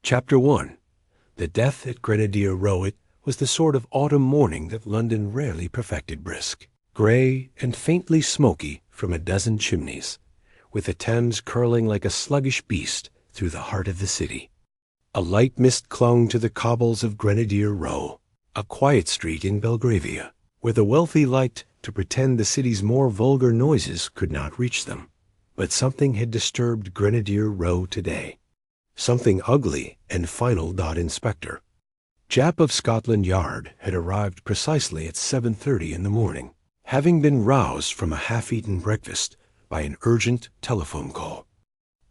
Chapter 1. The death at Grenadier Row was the sort of autumn morning that London rarely perfected brisk, grey and faintly smoky from a dozen chimneys, with the Thames curling like a sluggish beast through the heart of the city. A light mist clung to the cobbles of Grenadier Row, a quiet street in Belgravia, where the wealthy liked to pretend the city's more vulgar noises could not reach them. But something had disturbed Grenadier Row today. Something ugly and final. Inspector Japp of Scotland Yard had arrived precisely at 7:30 in the morning, having been roused from a half-eaten breakfast by an urgent telephone call.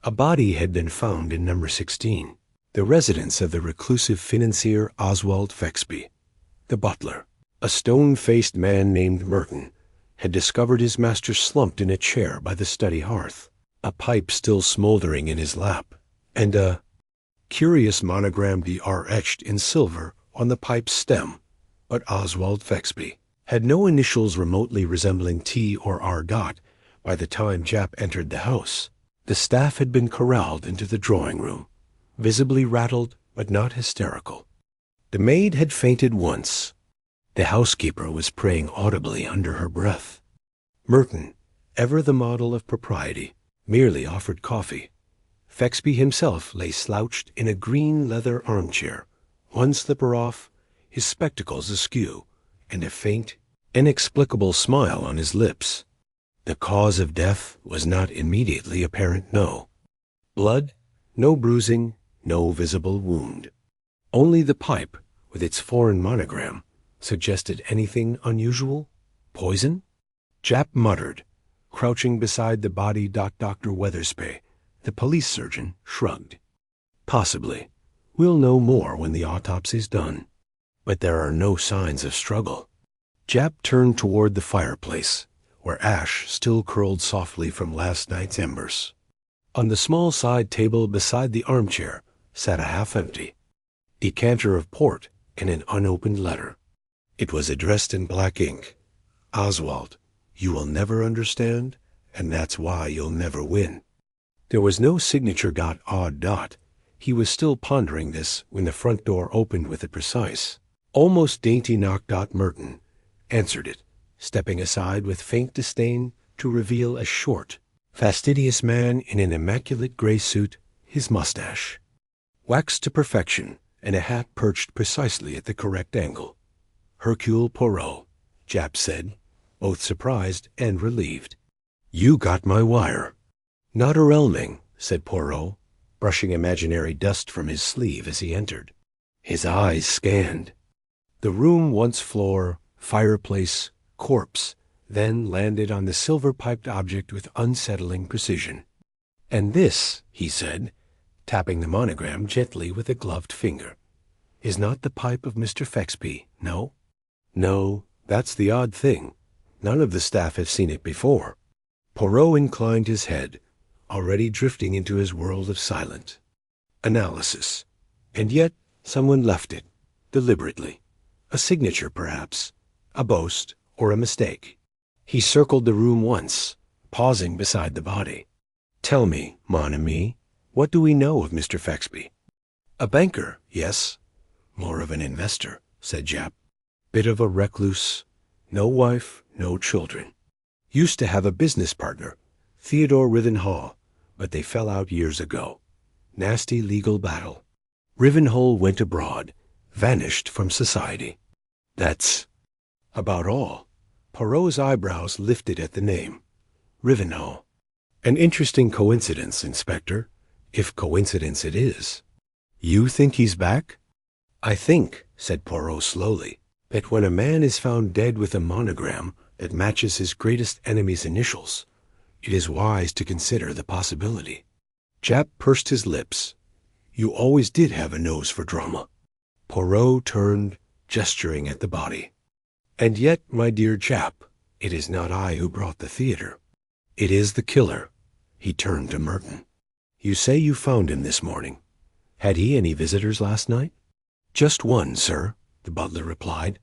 A body had been found in number 16, the residence of the reclusive financier Oswald Fexby. The butler, a stone-faced man named Merton, had discovered his master slumped in a chair by the study hearth, a pipe still smoldering in his lap, and a curious monogram DR etched in silver on the pipe's stem. But Oswald Fexby had no initials remotely resembling T or R. By the time Japp entered the house, the staff had been corralled into the drawing-room, visibly rattled but not hysterical. The maid had fainted once. The housekeeper was praying audibly under her breath. Merton, ever the model of propriety, merely offered coffee. Fexby himself lay slouched in a green leather armchair, one slipper off, his spectacles askew, and a faint, inexplicable smile on his lips. The cause of death was not immediately apparent, no. Blood, no bruising, no visible wound. Only the pipe, with its foreign monogram, suggested anything unusual? Poison? Japp muttered, crouching beside the body. Dr. Weathersby, the police surgeon, shrugged. Possibly. We'll know more when the autopsy's done. But there are no signs of struggle. Japp turned toward the fireplace, where ash still curled softly from last night's embers. On the small side table beside the armchair sat a half-empty decanter of port and an unopened letter. It was addressed in black ink. Oswald, you will never understand, and that's why you'll never win. There was no signature. Odd. He was still pondering this when the front door opened with a precise, almost dainty knock. Merton answered it, stepping aside with faint disdain to reveal a short, fastidious man in an immaculate gray suit, his mustache waxed to perfection, and a hat perched precisely at the correct angle. Hercule Poirot, Japp said, both surprised and relieved. You got my wire. Not a Relming, said Poirot, brushing imaginary dust from his sleeve as he entered. His eyes scanned the room, once floor, fireplace, corpse, then landed on the silver-piped object with unsettling precision. And this, he said, tapping the monogram gently with a gloved finger, is not the pipe of Mr. Fexby, no? No, that's the odd thing. None of the staff have seen it before. Poirot inclined his head, already drifting into his world of silent analysis. And yet someone left it, deliberately. A signature, perhaps, a boast, or a mistake. He circled the room once, pausing beside the body. Tell me, mon ami, what do we know of Mr. Fexby? A banker, yes. More of an investor, said Japp. Bit of a recluse. No wife, no children. Used to have a business partner, Theodore Rivenhall, but they fell out years ago. Nasty legal battle. Rivenhall went abroad, vanished from society. That's about all. Poirot's eyebrows lifted at the name. Rivenhall. An interesting coincidence, Inspector, if coincidence it is. You think he's back? I think, said Poirot slowly, that when a man is found dead with a monogram that matches his greatest enemy's initials, it is wise to consider the possibility. Japp pursed his lips. You always did have a nose for drama. Poirot turned, gesturing at the body. And yet, my dear Japp, it is not I who brought the theater. It is the killer. He turned to Merton. You say you found him this morning. Had he any visitors last night? Just one, sir, the butler replied.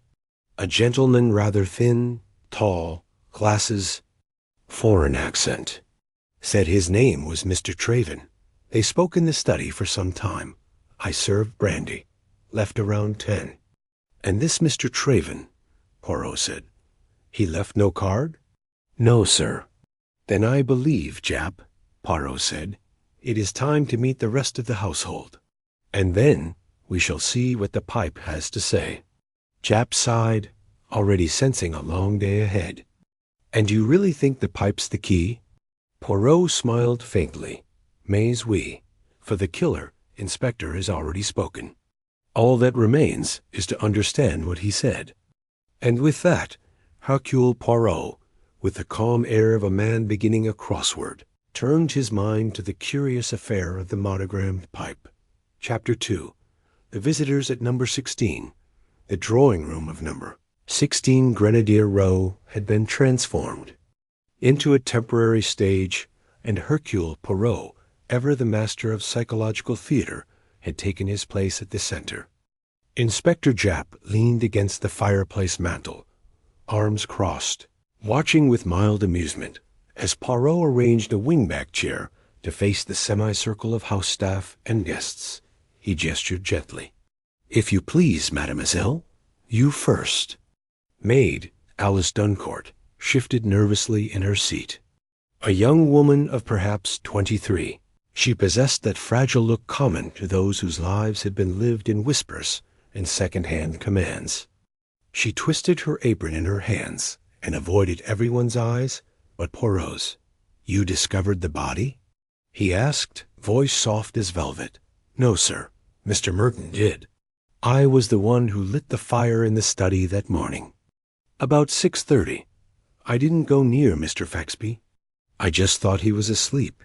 A gentleman rather thin, tall, glasses, foreign accent. Said his name was Mr. Traven. They spoke in the study for some time. I served brandy. Left around 10. And this Mr. Traven, Poirot said. He left no card? No, sir. Then I believe, Jap, Poirot said, it is time to meet the rest of the household. And then we shall see what the pipe has to say. Jap sighed, already sensing a long day ahead. And you really think the pipe's the key? Poirot smiled faintly. Mais oui, for the killer, Inspector has already spoken. All that remains is to understand what he said. And with that, Hercule Poirot, with the calm air of a man beginning a crossword, turned his mind to the curious affair of the monogrammed pipe. Chapter 2. The visitors at number 16. The drawing room of number 16 Grenadier Row had been transformed into a temporary stage, and Hercule Poirot, ever the master of psychological theater, had taken his place at the center. Inspector Japp leaned against the fireplace mantel, arms crossed, watching with mild amusement as Poirot arranged a wingback chair to face the semicircle of house staff and guests. He gestured gently. "If you please, mademoiselle, you first." Maid Alice Duncourt shifted nervously in her seat. A young woman of perhaps 23, she possessed that fragile look common to those whose lives had been lived in whispers and second-hand commands. She twisted her apron in her hands and avoided everyone's eyes but Poirot's. "You discovered the body?" he asked, voice soft as velvet. "No, sir. Mr. Merton did. I was the one who lit the fire in the study that morning. About 6:30. I didn't go near Mr. Faxby. I just thought he was asleep.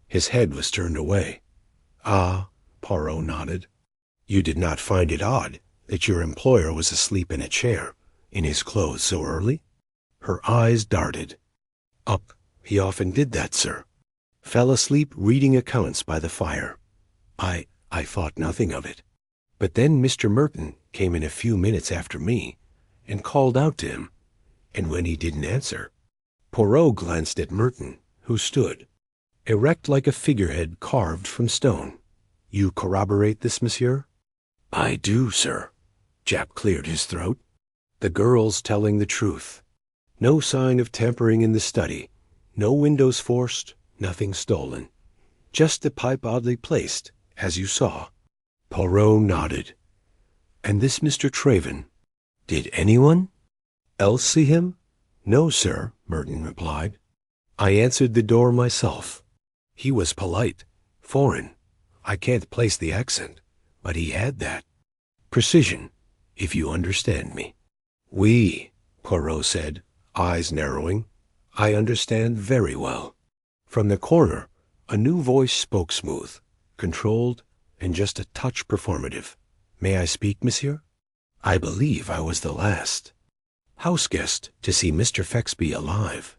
His head was turned away." "Ah," Poirot nodded. "You did not find it odd that your employer was asleep in a chair, in his clothes so early?" Her eyes darted. "Up. He often did that, sir. Fell asleep reading accounts by the fire. I thought nothing of it. But then Mr. Merton came in a few minutes after me and called out to him, and when he didn't answer—" Poirot glanced at Merton, who stood, erect like a figurehead carved from stone. "You corroborate this, monsieur?" "I do, sir." Japp cleared his throat. "The girl's telling the truth. No sign of tampering in the study, no windows forced, nothing stolen. Just the pipe oddly placed, as you saw." Poirot nodded. "And this Mr. Traven, did anyone else see him?" "No, sir," Merton replied. "I answered the door myself. He was polite, foreign. I can't place the accent, but he had that. Precision, if you understand me." "Oui," Poirot said, eyes narrowing. "I understand very well." From the corner, a new voice spoke smooth, controlled, and just a touch performative. "May I speak, monsieur? I believe I was the last house guest to see Mr. Faxby alive."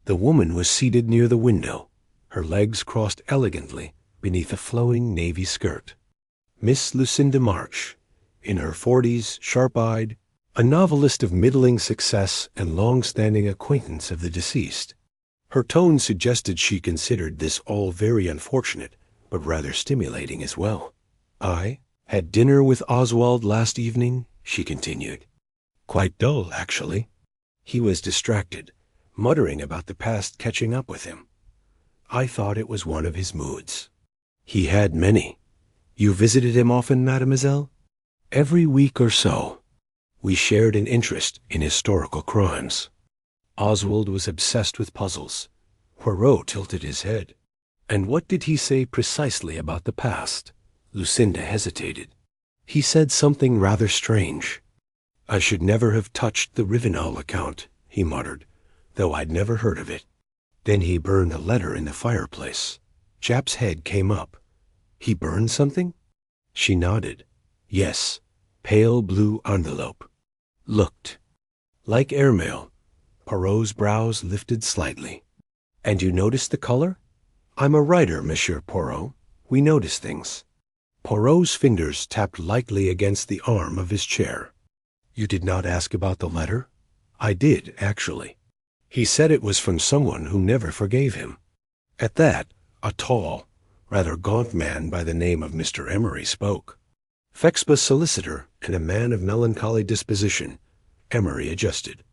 The woman was seated near the window, her legs crossed elegantly beneath a flowing navy skirt. Miss Lucinda March, in her 40s, sharp-eyed, a novelist of middling success and long-standing acquaintance of the deceased. Her tone suggested she considered this all very unfortunate, but rather stimulating as well. "I had dinner with Oswald last evening," she continued. "Quite dull, actually. He was distracted, muttering about the past catching up with him. I thought it was one of his moods. He had many. You visited him often, mademoiselle?" "Every week or so. We shared an interest in historical crimes." Oswald was obsessed with puzzles. Poirot tilted his head. "And what did he say precisely about the past?" Lucinda hesitated. "He said something rather strange. I should never have touched the Rivenal account," he muttered, "though I'd never heard of it. Then he burned a letter in the fireplace." Japp's head came up. "He burned something?" She nodded. "Yes, pale blue envelope. Looked like airmail." Poirot's brows lifted slightly. "And you noticed the color?" "I'm a writer, Monsieur Poirot. We notice things." Poirot's fingers tapped lightly against the arm of his chair. "You did not ask about the letter?" "I did, actually. He said it was from someone who never forgave him." At that, a tall, rather gaunt man by the name of Mr. Emery spoke. Fexba's solicitor and a man of melancholy disposition, Emery adjusted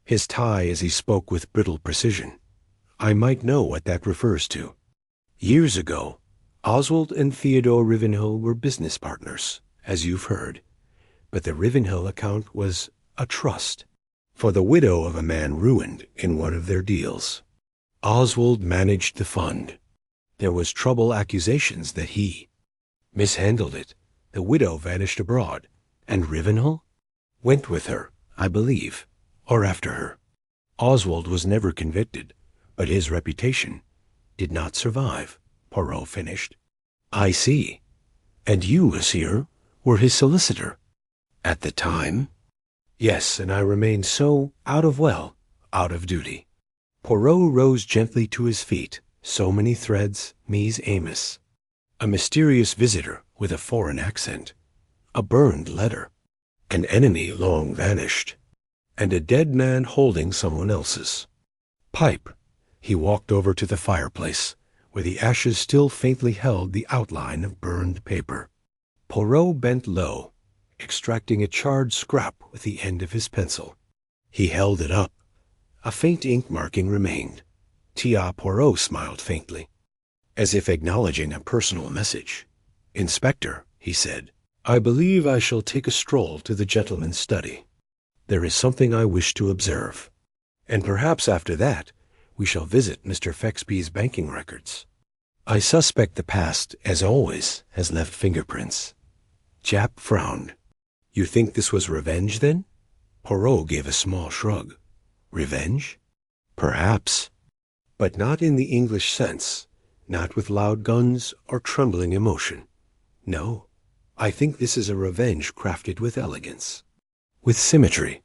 his tie as he spoke with brittle precision. I might know what that refers to. Years ago, Oswald and Theodore Rivenhill were business partners, as you've heard, but the Rivenhill account was a trust for the widow of a man ruined in one of their deals. Oswald managed the fund. There was trouble accusations that he mishandled it. The widow vanished abroad, and Rivenhill went with her, I believe, or after her. Oswald was never convicted, but his reputation did not survive, Poirot finished. I see. And you, monsieur, were his solicitor. At the time? Yes, and I remained so out of duty. Poirot rose gently to his feet. So many threads, mise Amos. A mysterious visitor with a foreign accent. A burned letter. An enemy long vanished. And a dead man holding someone else's pipe. He walked over to the fireplace, where the ashes still faintly held the outline of burned paper. Poirot bent low, extracting a charred scrap with the end of his pencil. He held it up. A faint ink marking remained. Poirot smiled faintly, as if acknowledging a personal message. Inspector, he said, I believe I shall take a stroll to the gentleman's study. There is something I wish to observe, and perhaps after that we shall visit Mr. Fexby's banking records. I suspect the past, as always, has left fingerprints. Japp frowned. You think this was revenge, then? Poirot gave a small shrug. Revenge? Perhaps. But not in the English sense, not with loud guns or trembling emotion. No, I think this is a revenge crafted with elegance, with symmetry,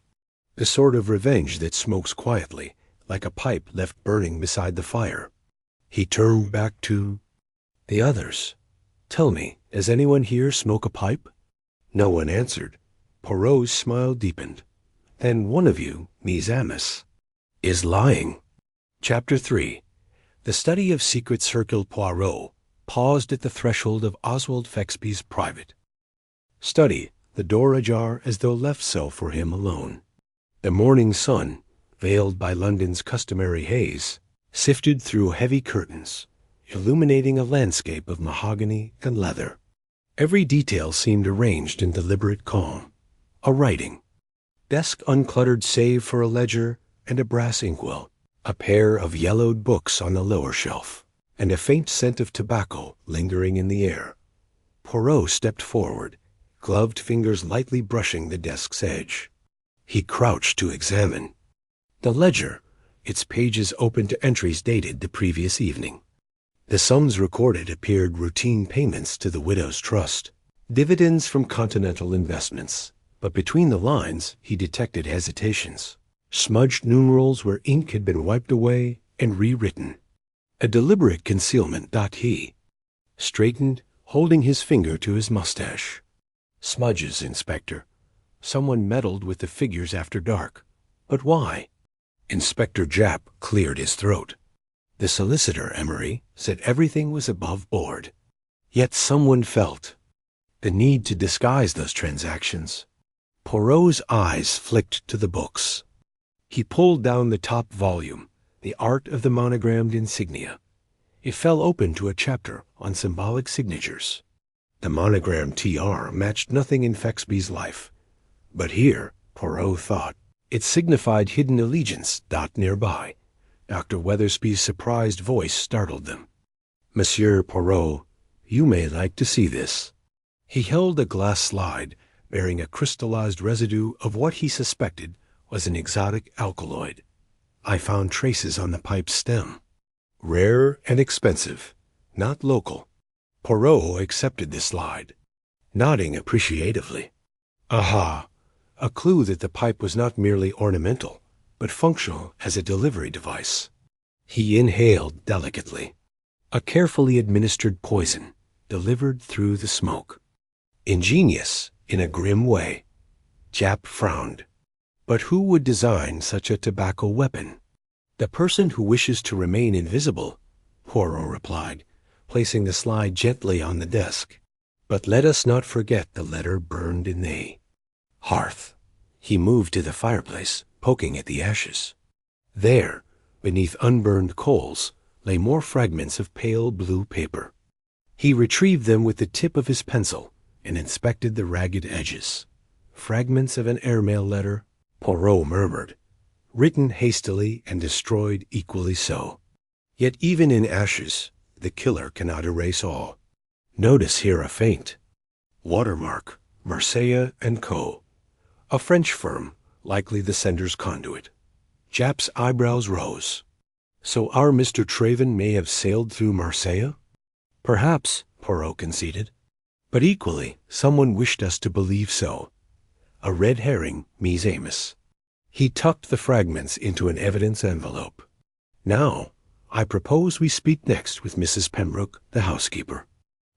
the sort of revenge that smokes quietly, like a pipe left burning beside the fire. He turned back to the others. Tell me, does anyone here smoke a pipe? No one answered. Poirot's smile deepened. Then one of you, mise Amos, is lying. Chapter 3. The study of secrets Hercule Poirot paused at the threshold of Oswald Fexby's private study, the door ajar as though left so for him alone. The morning sun, veiled by London's customary haze, sifted through heavy curtains, illuminating a landscape of mahogany and leather. Every detail seemed arranged in deliberate calm. A writing desk uncluttered save for a ledger and a brass inkwell, a pair of yellowed books on the lower shelf, and a faint scent of tobacco lingering in the air. Poirot stepped forward, gloved fingers lightly brushing the desk's edge. He crouched to examine the ledger, its pages open to entries dated the previous evening. The sums recorded appeared routine payments to the widow's trust, dividends from Continental Investments, but between the lines he detected hesitations, smudged numerals where ink had been wiped away and rewritten. A deliberate concealment. He straightened, holding his finger to his mustache. Smudges, Inspector. Someone meddled with the figures after dark. But why? Inspector Japp cleared his throat. The solicitor, Emery, said everything was above board. Yet someone felt the need to disguise those transactions. Poirot's eyes flicked to the books. He pulled down the top volume, The Art of the Monogrammed Insignia. It fell open to a chapter on symbolic signatures. The monogrammed TR matched nothing in Fexby's life. But here, Poirot thought, it signified hidden allegiance. Nearby, Dr. Weathersby's surprised voice startled them. Monsieur Poirot, you may like to see this. He held a glass slide bearing a crystallized residue of what he suspected was an exotic alkaloid. I found traces on the pipe's stem. Rare and expensive, not local. Poirot accepted the slide, nodding appreciatively. Aha! A clue that the pipe was not merely ornamental, but functional as a delivery device. He inhaled delicately. A carefully administered poison, delivered through the smoke. Ingenious, in a grim way. Japp frowned. But who would design such a tobacco weapon? The person who wishes to remain invisible, Poirot replied, placing the slide gently on the desk. But let us not forget the letter burned in the hearth. He moved to the fireplace, poking at the ashes. There, beneath unburned coals, lay more fragments of pale blue paper. He retrieved them with the tip of his pencil and inspected the ragged edges. Fragments of an airmail letter, Poirot murmured, written hastily and destroyed equally so. Yet even in ashes, the killer cannot erase all. Notice here a faint watermark, Marseille & Co., a French firm, likely the sender's conduit. Japp's eyebrows rose. So our Mr. Traven may have sailed through Marseille? Perhaps, Poirot conceded. But equally, someone wished us to believe so. A red herring, Mies Amos. He tucked the fragments into an evidence envelope. Now, I propose we speak next with Mrs. Pembroke, the housekeeper.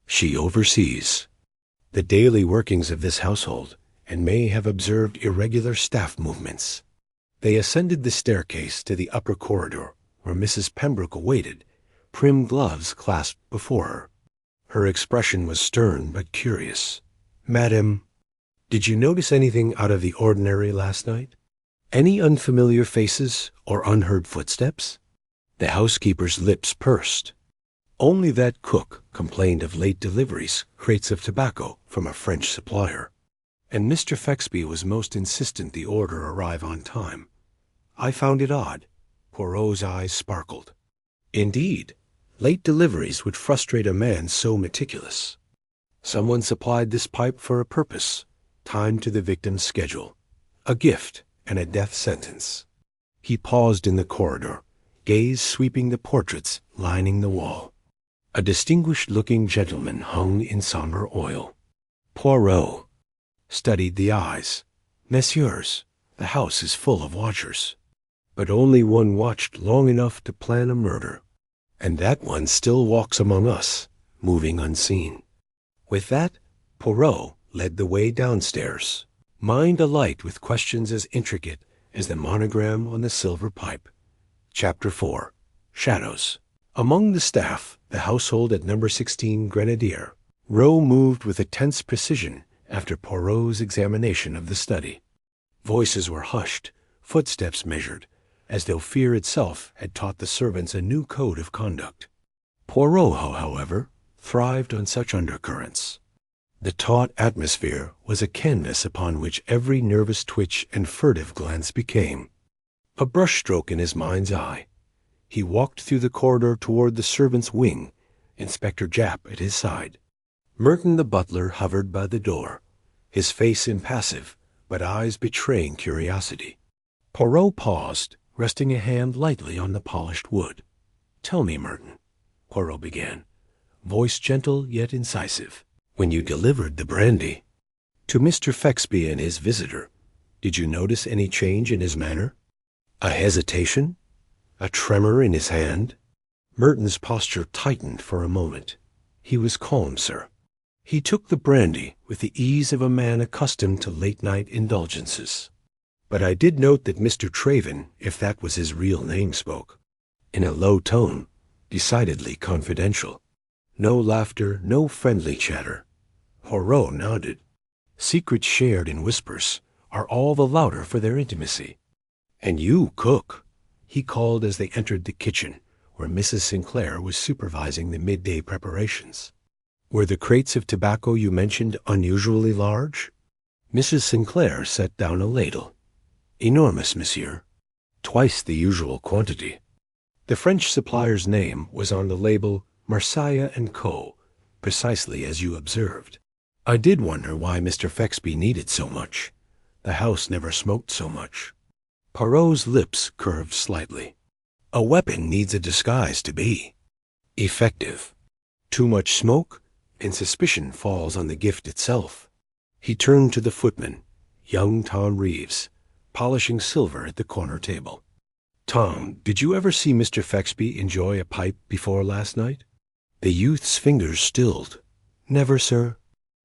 She oversees the daily workings of this household and may have observed irregular staff movements. They ascended the staircase to the upper corridor, where Mrs. Pembroke awaited, prim gloves clasped before her. Her expression was stern but curious. Madam, did you notice anything out of the ordinary last night? Any unfamiliar faces or unheard footsteps? The housekeeper's lips pursed. Only that cook complained of late deliveries, crates of tobacco from a French supplier. And Mr. Fexby was most insistent the order arrive on time. I found it odd. Poirot's eyes sparkled. Indeed, late deliveries would frustrate a man so meticulous. Someone supplied this pipe for a purpose, timed to the victim's schedule, a gift and a death sentence. He paused in the corridor, gaze sweeping the portraits lining the wall. A distinguished-looking gentleman hung in somber oil. Poirot studied the eyes. Messieurs, the house is full of watchers. But only one watched long enough to plan a murder. And that one still walks among us, moving unseen. With that, Poirot led the way downstairs, mind alight with questions as intricate as the monogram on the silver pipe. Chapter 4. Shadows. Among the staff, the household at number 16 Grenadier, Rowe moved with a tense precision after Poirot's examination of the study. Voices were hushed, footsteps measured, as though fear itself had taught the servants a new code of conduct. Poirot, however, thrived on such undercurrents. The taut atmosphere was a canvas upon which every nervous twitch and furtive glance became a brushstroke in his mind's eye. He walked through the corridor toward the servants' wing, Inspector Japp at his side. Merton the butler hovered by the door, his face impassive, but eyes betraying curiosity. Poirot paused, resting a hand lightly on the polished wood. "Tell me, Merton," Poirot began, voice gentle yet incisive, "when you delivered the brandy to Mr. Fexby and his visitor, did you notice any change in his manner? A hesitation? A tremor in his hand?" Merton's posture tightened for a moment. He was calm, sir. He took the brandy with the ease of a man accustomed to late-night indulgences. But I did note that Mr. Traven, if that was his real name, spoke, in a low tone, decidedly confidential. No laughter, no friendly chatter. Poirot nodded. Secrets shared in whispers are all the louder for their intimacy. "And you, cook," he called as they entered the kitchen, where Mrs. Sinclair was supervising the midday preparations. "Were the crates of tobacco you mentioned unusually large?" Mrs. Sinclair set down a ladle. "Enormous, monsieur. Twice the usual quantity." The French supplier's name was on the label Marseille & Co., precisely as you observed. I did wonder why Mr. Fexby needed so much. The house never smoked so much. Poirot's lips curved slightly. A weapon needs a disguise to be effective. Too much smoke, and suspicion falls on the gift itself. He turned to the footman, young Tom Reeves, polishing silver at the corner table. "Tom, did you ever see Mr. Fexby enjoy a pipe before last night?" The youth's fingers stilled. "Never, sir."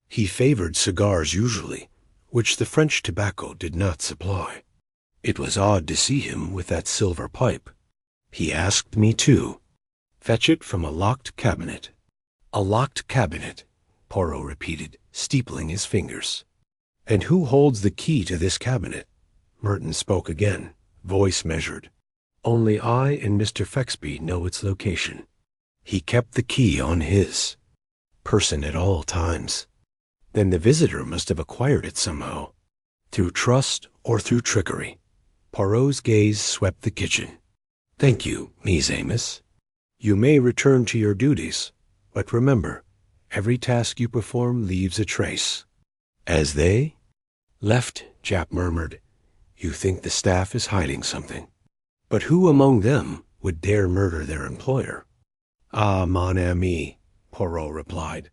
He favored cigars usually, which the French tobacco did not supply. It was odd to see him with that silver pipe. He asked me too. "Fetch it from a locked cabinet." A locked cabinet. Poirot repeated, steepling his fingers. "And who holds the key to this cabinet?" Merton spoke again, voice measured. "Only I and Mr. Fexby know its location. He kept the key on his person at all times. Then the visitor must have acquired it somehow, through trust or through trickery." Poirot's gaze swept the kitchen. "Thank you, Miss Amos. You may return to your duties, but remember, every task you perform leaves a trace." "As they?" "Left," Japp murmured. "You think the staff is hiding something. But who among them would dare murder their employer?" "Ah, mon ami," Poirot replied.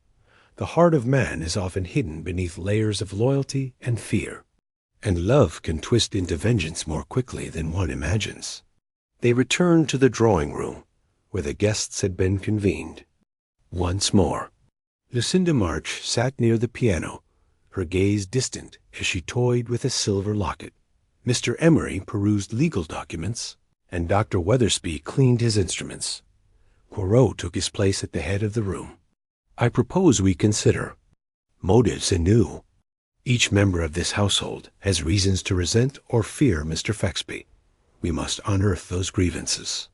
"The heart of man is often hidden beneath layers of loyalty and fear, and love can twist into vengeance more quickly than one imagines." They returned to the drawing-room, where the guests had been convened. Once more, Lucinda March sat near the piano, her gaze distant as she toyed with a silver locket. Mr. Emery perused legal documents, and Dr. Weathersby cleaned his instruments. Poirot took his place at the head of the room. "I propose we consider motives anew. Each member of this household has reasons to resent or fear Mr. Fexby. We must unearth those grievances."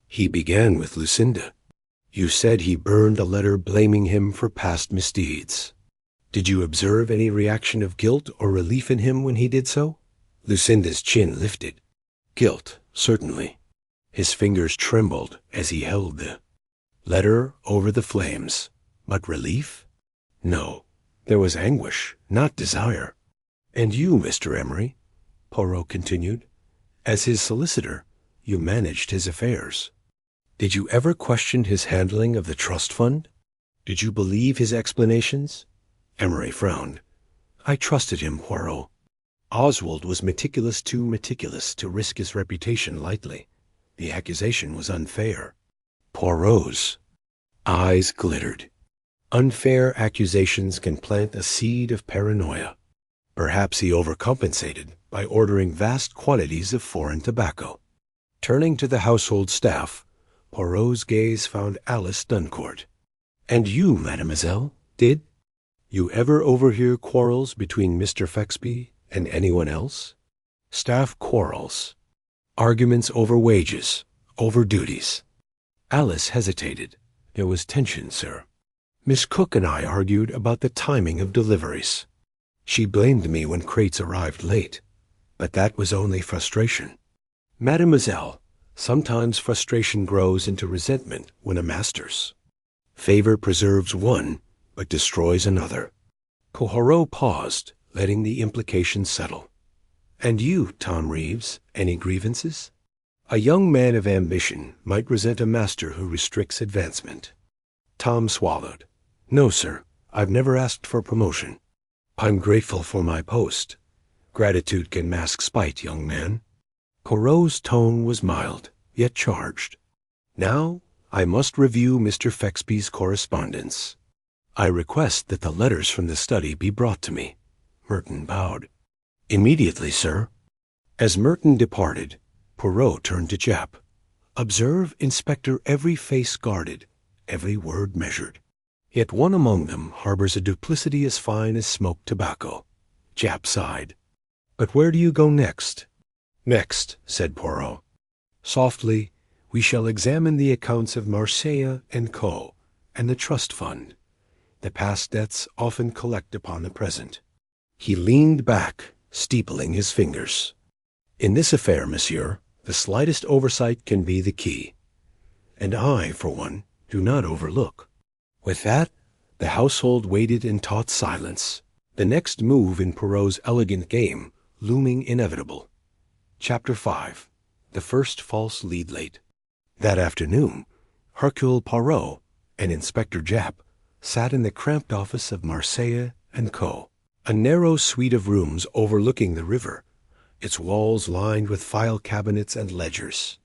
He began with Lucinda. "You said he burned a letter blaming him for past misdeeds. Did you observe any reaction of guilt or relief in him when he did so?" Lucinda's chin lifted. "Guilt, certainly." His fingers trembled as he held the letter over the flames. "But relief? No, there was anguish, not desire." "And you, Mr. Emery," Poirot continued, "as his solicitor, you managed his affairs. Did you ever question his handling of the trust fund? Did you believe his explanations?" Emery frowned. "I trusted him, Poirot. Oswald was too meticulous to risk his reputation lightly. The accusation was unfair." Poirot's eyes glittered. Unfair accusations can plant a seed of paranoia. Perhaps he overcompensated by ordering vast quantities of foreign tobacco. Turning to the household staff, Poirot's gaze found Alice Duncourt. "And you, mademoiselle, did you ever overhear quarrels between Mr. Fexby and anyone else? Staff quarrels. Arguments over wages, over duties." Alice hesitated. "There was tension, sir. Miss Cook and I argued about the timing of deliveries. She blamed me when crates arrived late, but that was only frustration. Mademoiselle, sometimes frustration grows into resentment when a master's. Favor preserves one, but destroys another." Poirot paused, letting the implication settle. "And you, Tom Reeves, any grievances?" A young man of ambition might resent a master who restricts advancement. Tom swallowed. "No, sir. I've never asked for promotion. I'm grateful for my post. Gratitude can mask spite, young man." Poirot's tone was mild, yet charged. "Now I must review Mr. Fexby's correspondence. I request that the letters from the study be brought to me." Merton bowed. "Immediately, sir." As Merton departed, Poirot turned to Japp. "Observe, Inspector, every face guarded, every word measured. Yet one among them harbors a duplicity as fine as smoked tobacco." Japp sighed. "But where do you go next?" "Next," said Poirot. "Softly, we shall examine the accounts of Marseille and Co. and the trust fund. The past debts often collect upon the present." He leaned back, steepling his fingers. "In this affair, monsieur, the slightest oversight can be the key. And I, for one, do not overlook." With that, the household waited in taut silence, the next move in Poirot's elegant game looming inevitable. Chapter 5. The First False Lead Late. That afternoon, Hercule Poirot and Inspector Japp sat in the cramped office of Marseille and Co., a narrow suite of rooms overlooking the river, its walls lined with file cabinets and ledgers.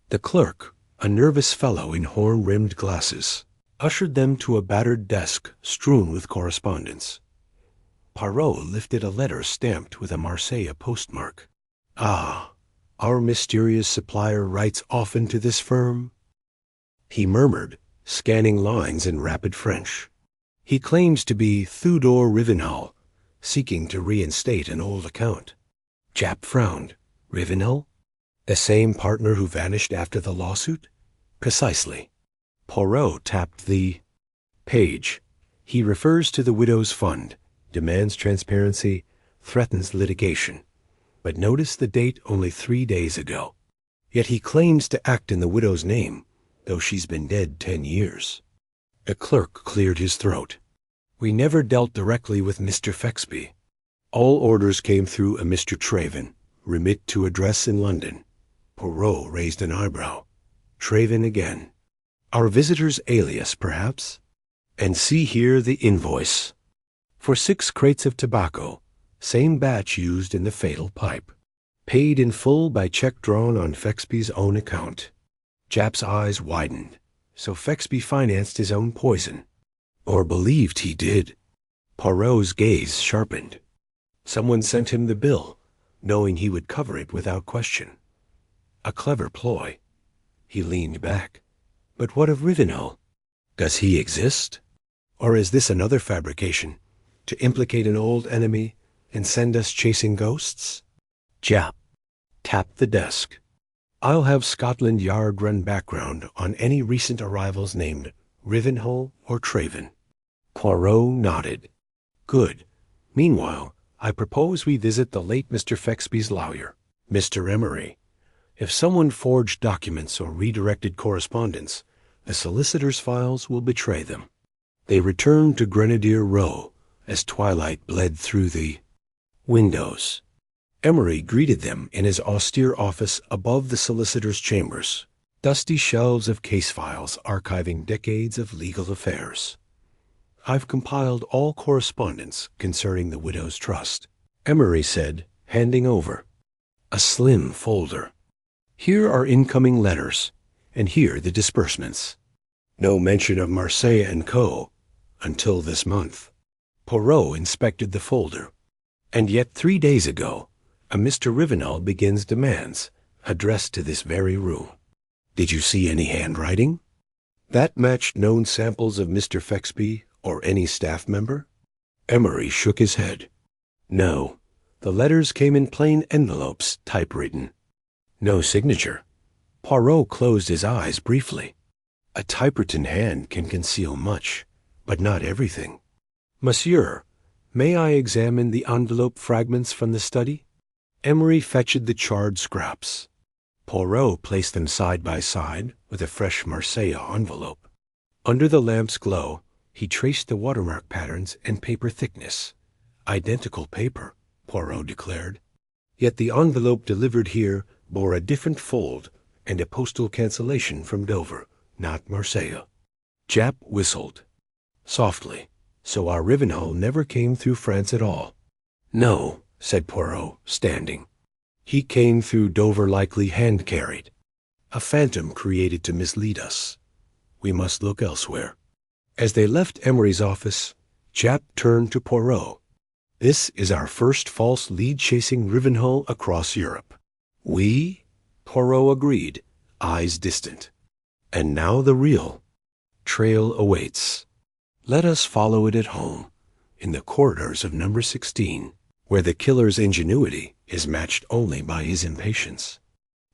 The clerk, a nervous fellow in horn-rimmed glasses, ushered them to a battered desk strewn with correspondence. Poirot lifted a letter stamped with a Marseille postmark. "Ah, our mysterious supplier writes often to this firm?" he murmured, scanning lines in rapid French. He claims to be Theodore Rivenhull, seeking to reinstate an old account. Japp frowned. Rivenhull? The same partner who vanished after the lawsuit? Precisely. Poirot tapped the page. He refers to the widow's fund, demands transparency, threatens litigation. But notice the date only 3 days ago. Yet he claims to act in the widow's name, though she's been dead 10 years. A clerk cleared his throat. We never dealt directly with Mr. Fexby. All orders came through a Mr. Traven, remit to address in London. Poirot raised an eyebrow. Traven again. Our visitor's alias, perhaps? And see here the invoice. For 6 crates of tobacco, same batch used in the fatal pipe. Paid in full by check drawn on Fexby's own account. Japp's eyes widened. So Fexby financed his own poison. Or believed he did. Poirot's gaze sharpened. Someone sent him the bill, knowing he would cover it without question. A clever ploy. He leaned back. But what of Rivenhull? Does he exist? Or is this another fabrication, to implicate an old enemy and send us chasing ghosts? Japp tapped the desk. I'll have Scotland Yard run background on any recent arrivals named Rivenhull or Traven. Poirot nodded. Good. Meanwhile, I propose we visit the late Mr. Fexby's lawyer, Mr. Emery. If someone forged documents or redirected correspondence, the solicitor's files will betray them. They returned to Grenadier Row as twilight bled through the windows. Emery greeted them in his austere office above the solicitor's chambers, dusty shelves of case files archiving decades of legal affairs. I've compiled all correspondence concerning the widow's trust, Emery said, handing over a slim folder. Here are incoming letters, and here the disbursements. No mention of Marseille and Co. until this month. Poirot inspected the folder. And yet 3 days ago, a Mr. Rivenhull begins demands, addressed to this very room. Did you see any handwriting? That matched known samples of Mr. Fexby or any staff member? Emery shook his head. No, the letters came in plain envelopes, typewritten. No signature. Poirot closed his eyes briefly. A typewritten hand can conceal much, but not everything. Monsieur, may I examine the envelope fragments from the study? Emery fetched the charred scraps. Poirot placed them side by side with a fresh Marseille envelope. Under the lamp's glow, he traced the watermark patterns and paper thickness. Identical paper, Poirot declared. Yet the envelope delivered here bore a different fold and a postal cancellation from Dover, not Marseille. Japp whistled. Softly. So our Rivenhull never came through France at all. No, said Poirot, standing. He came through Dover, likely hand-carried. A phantom created to mislead us. We must look elsewhere. As they left Emery's office, Japp turned to Poirot. This is our first false lead-chasing Rivenhull across Europe. We? Poirot agreed, eyes distant. And now the real trail awaits. Let us follow it at home, in the corridors of number 16, where the killer's ingenuity is matched only by his impatience.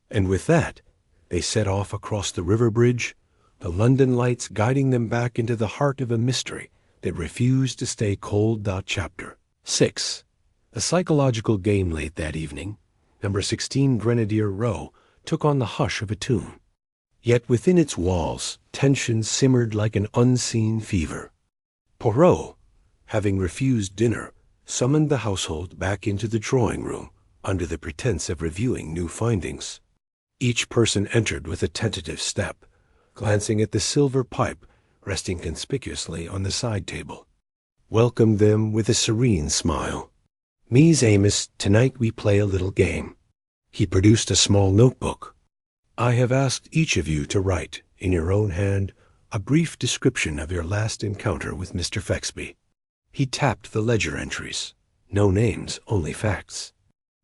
And with that, they set off across the river bridge, the London lights guiding them back into the heart of a mystery that refused to stay cold. Chapter 6. A psychological game late that evening, number 16 Grenadier Row took on the hush of a tomb. Yet within its walls, tension simmered like an unseen fever. Poirot, having refused dinner, summoned the household back into the drawing-room under the pretense of reviewing new findings. Each person entered with a tentative step, glancing at the silver pipe resting conspicuously on the side table. Welcomed them with a serene smile. Mies Amos, tonight we play a little game. He produced a small notebook. I have asked each of you to write, in your own hand, a brief description of your last encounter with Mr. Fexby. He tapped the ledger entries. No names, only facts.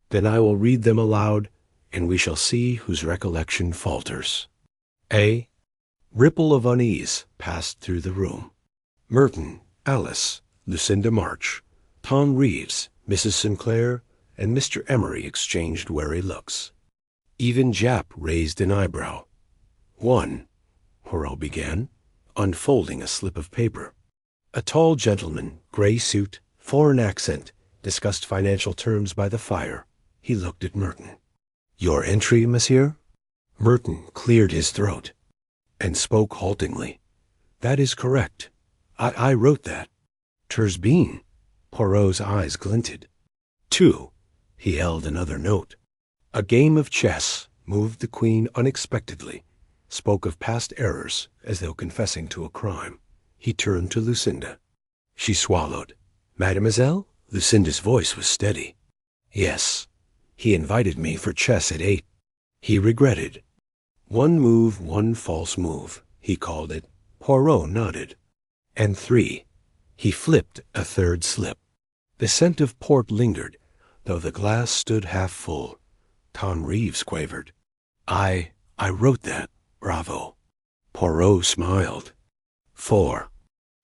Then I will read them aloud, and we shall see whose recollection falters. A ripple of unease passed through the room. Merton, Alice, Lucinda March, Tom Reeves, Mrs. Sinclair, and Mr. Emery exchanged wary looks. Even Jap raised an eyebrow. "One," Poirot began, unfolding a slip of paper. A tall gentleman, gray suit, foreign accent, discussed financial terms by the fire. He looked at Merton. "Your entry, monsieur?" Merton cleared his throat and spoke haltingly. "That is correct. I wrote that." "'Ter's been." Poirot's eyes glinted. "Two." He held another note. "A game of chess moved the queen unexpectedly," spoke of past errors as though confessing to a crime. He turned to Lucinda. She swallowed. "Mademoiselle?" Lucinda's voice was steady. "Yes. He invited me for chess at 8. He regretted. 1 move, 1 false move, he called it." Poirot nodded. "And 3. He flipped a 3rd slip." The scent of port lingered, though the glass stood half full. Tom Reeves quavered. I wrote that. Bravo." Poirot smiled. 4.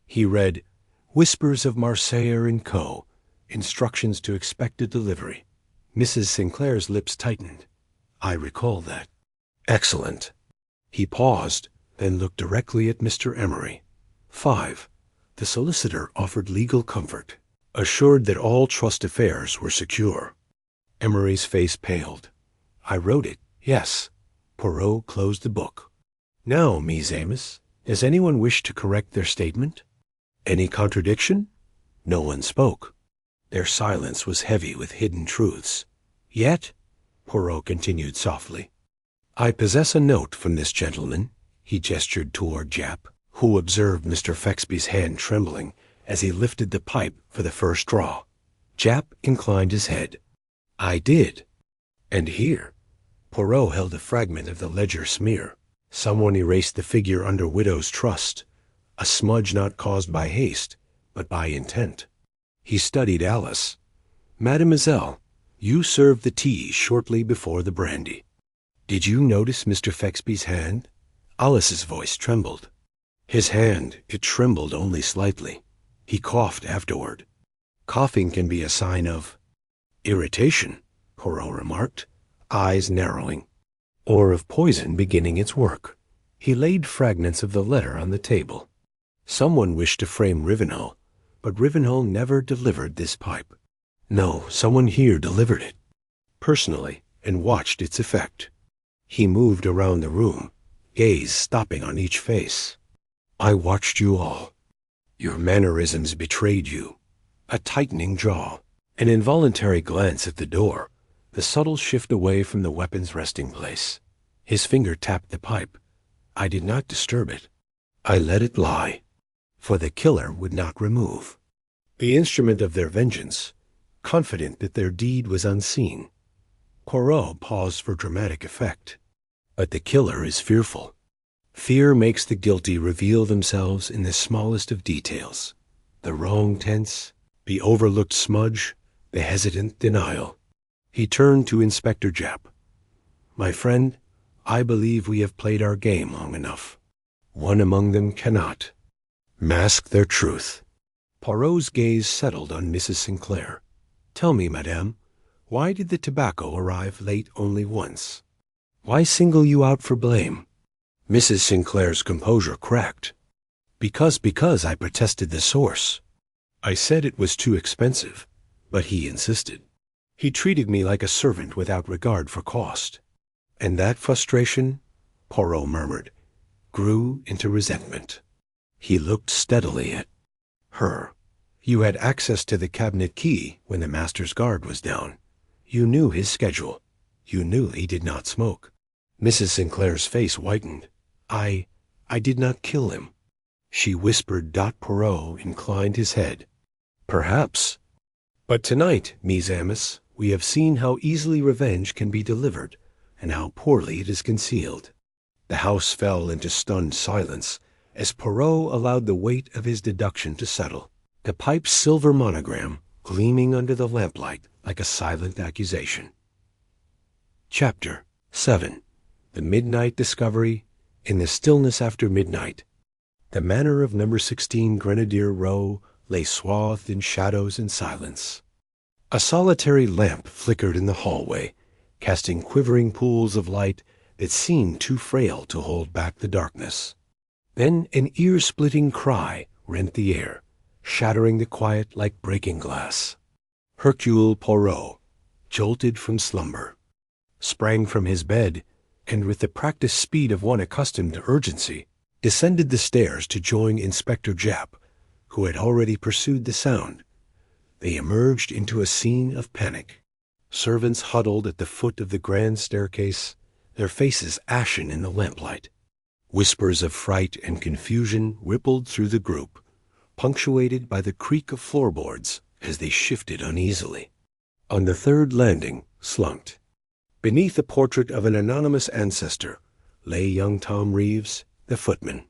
He read, "Whispers of Marseille and Co. Instructions to expected delivery." Mrs. Sinclair's lips tightened. "I recall that." "Excellent." He paused, then looked directly at Mr. Emery. 5. The solicitor offered legal comfort, assured that all trust affairs were secure. Emery's face paled. "I wrote it, yes." Poirot closed the book. "Now, Mies Amos, does anyone wish to correct their statement? Any contradiction?" No one spoke. Their silence was heavy with hidden truths. "Yet," Poirot continued softly, "I possess a note from this gentleman." He gestured toward Jap, who observed Mr. Fexby's hand trembling as he lifted the pipe for the first draw. Jap inclined his head. "I did. And here." Poirot held a fragment of the ledger smear. Someone erased the figure under widow's trust, a smudge not caused by haste, but by intent. He studied Alice. "Mademoiselle, you served the tea shortly before the brandy. Did you notice Mr. Fexby's hand?" Alice's voice trembled. "His hand, it trembled only slightly. He coughed afterward." "Coughing can be a sign of—" "Irritation," Poirot remarked, eyes narrowing. "Or of poison beginning its work." He laid fragments of the letter on the table. "Someone wished to frame Rivenel, but Rivenel never delivered this pipe. No, someone here delivered it, personally, and watched its effect." He moved around the room, gaze stopping on each face. "I watched you all. Your mannerisms betrayed you. A tightening jaw, an involuntary glance at the door, the subtle shift away from the weapon's resting place." His finger tapped the pipe. "I did not disturb it. I let it lie, for the killer would not remove. The instrument of their vengeance, confident that their deed was unseen." Poirot paused for dramatic effect. "But the killer is fearful. Fear makes the guilty reveal themselves in the smallest of details. The wrong tense, the overlooked smudge, the hesitant denial." He turned to Inspector Japp. "My friend, I believe we have played our game long enough. One among them cannot mask their truth." Poirot's gaze settled on Mrs. Sinclair. "Tell me, madame, why did the tobacco arrive late only once? Why single you out for blame?" Mrs. Sinclair's composure cracked. Because I protested the source. I said it was too expensive, but he insisted. He treated me like a servant without regard for cost. And that frustration," Poirot murmured, "grew into resentment." He looked steadily at her. "You had access to the cabinet key when the master's guard was down. You knew his schedule. You knew he did not smoke." Mrs. Sinclair's face whitened. I did not kill him," she whispered. Poirot inclined his head. "Perhaps. But tonight, Mies Amos, we have seen how easily revenge can be delivered, and how poorly it is concealed." The house fell into stunned silence as Poirot allowed the weight of his deduction to settle, the pipe's silver monogram gleaming under the lamplight like a silent accusation. Chapter 7. The Midnight Discovery. In the stillness after midnight, the manor of number 16 Grenadier Row lay swathed in shadows and silence. A solitary lamp flickered in the hallway, casting quivering pools of light that seemed too frail to hold back the darkness. Then an ear-splitting cry rent the air, shattering the quiet like breaking glass. Hercule Poirot, jolted from slumber, sprang from his bed, and with the practiced speed of one accustomed to urgency, descended the stairs to join Inspector Japp, who had already pursued the sound. They emerged into a scene of panic. Servants huddled at the foot of the grand staircase, their faces ashen in the lamplight. Whispers of fright and confusion rippled through the group, punctuated by the creak of floorboards as they shifted uneasily. On the third landing, slumped, beneath a portrait of an anonymous ancestor, lay young Tom Reeves, the footman.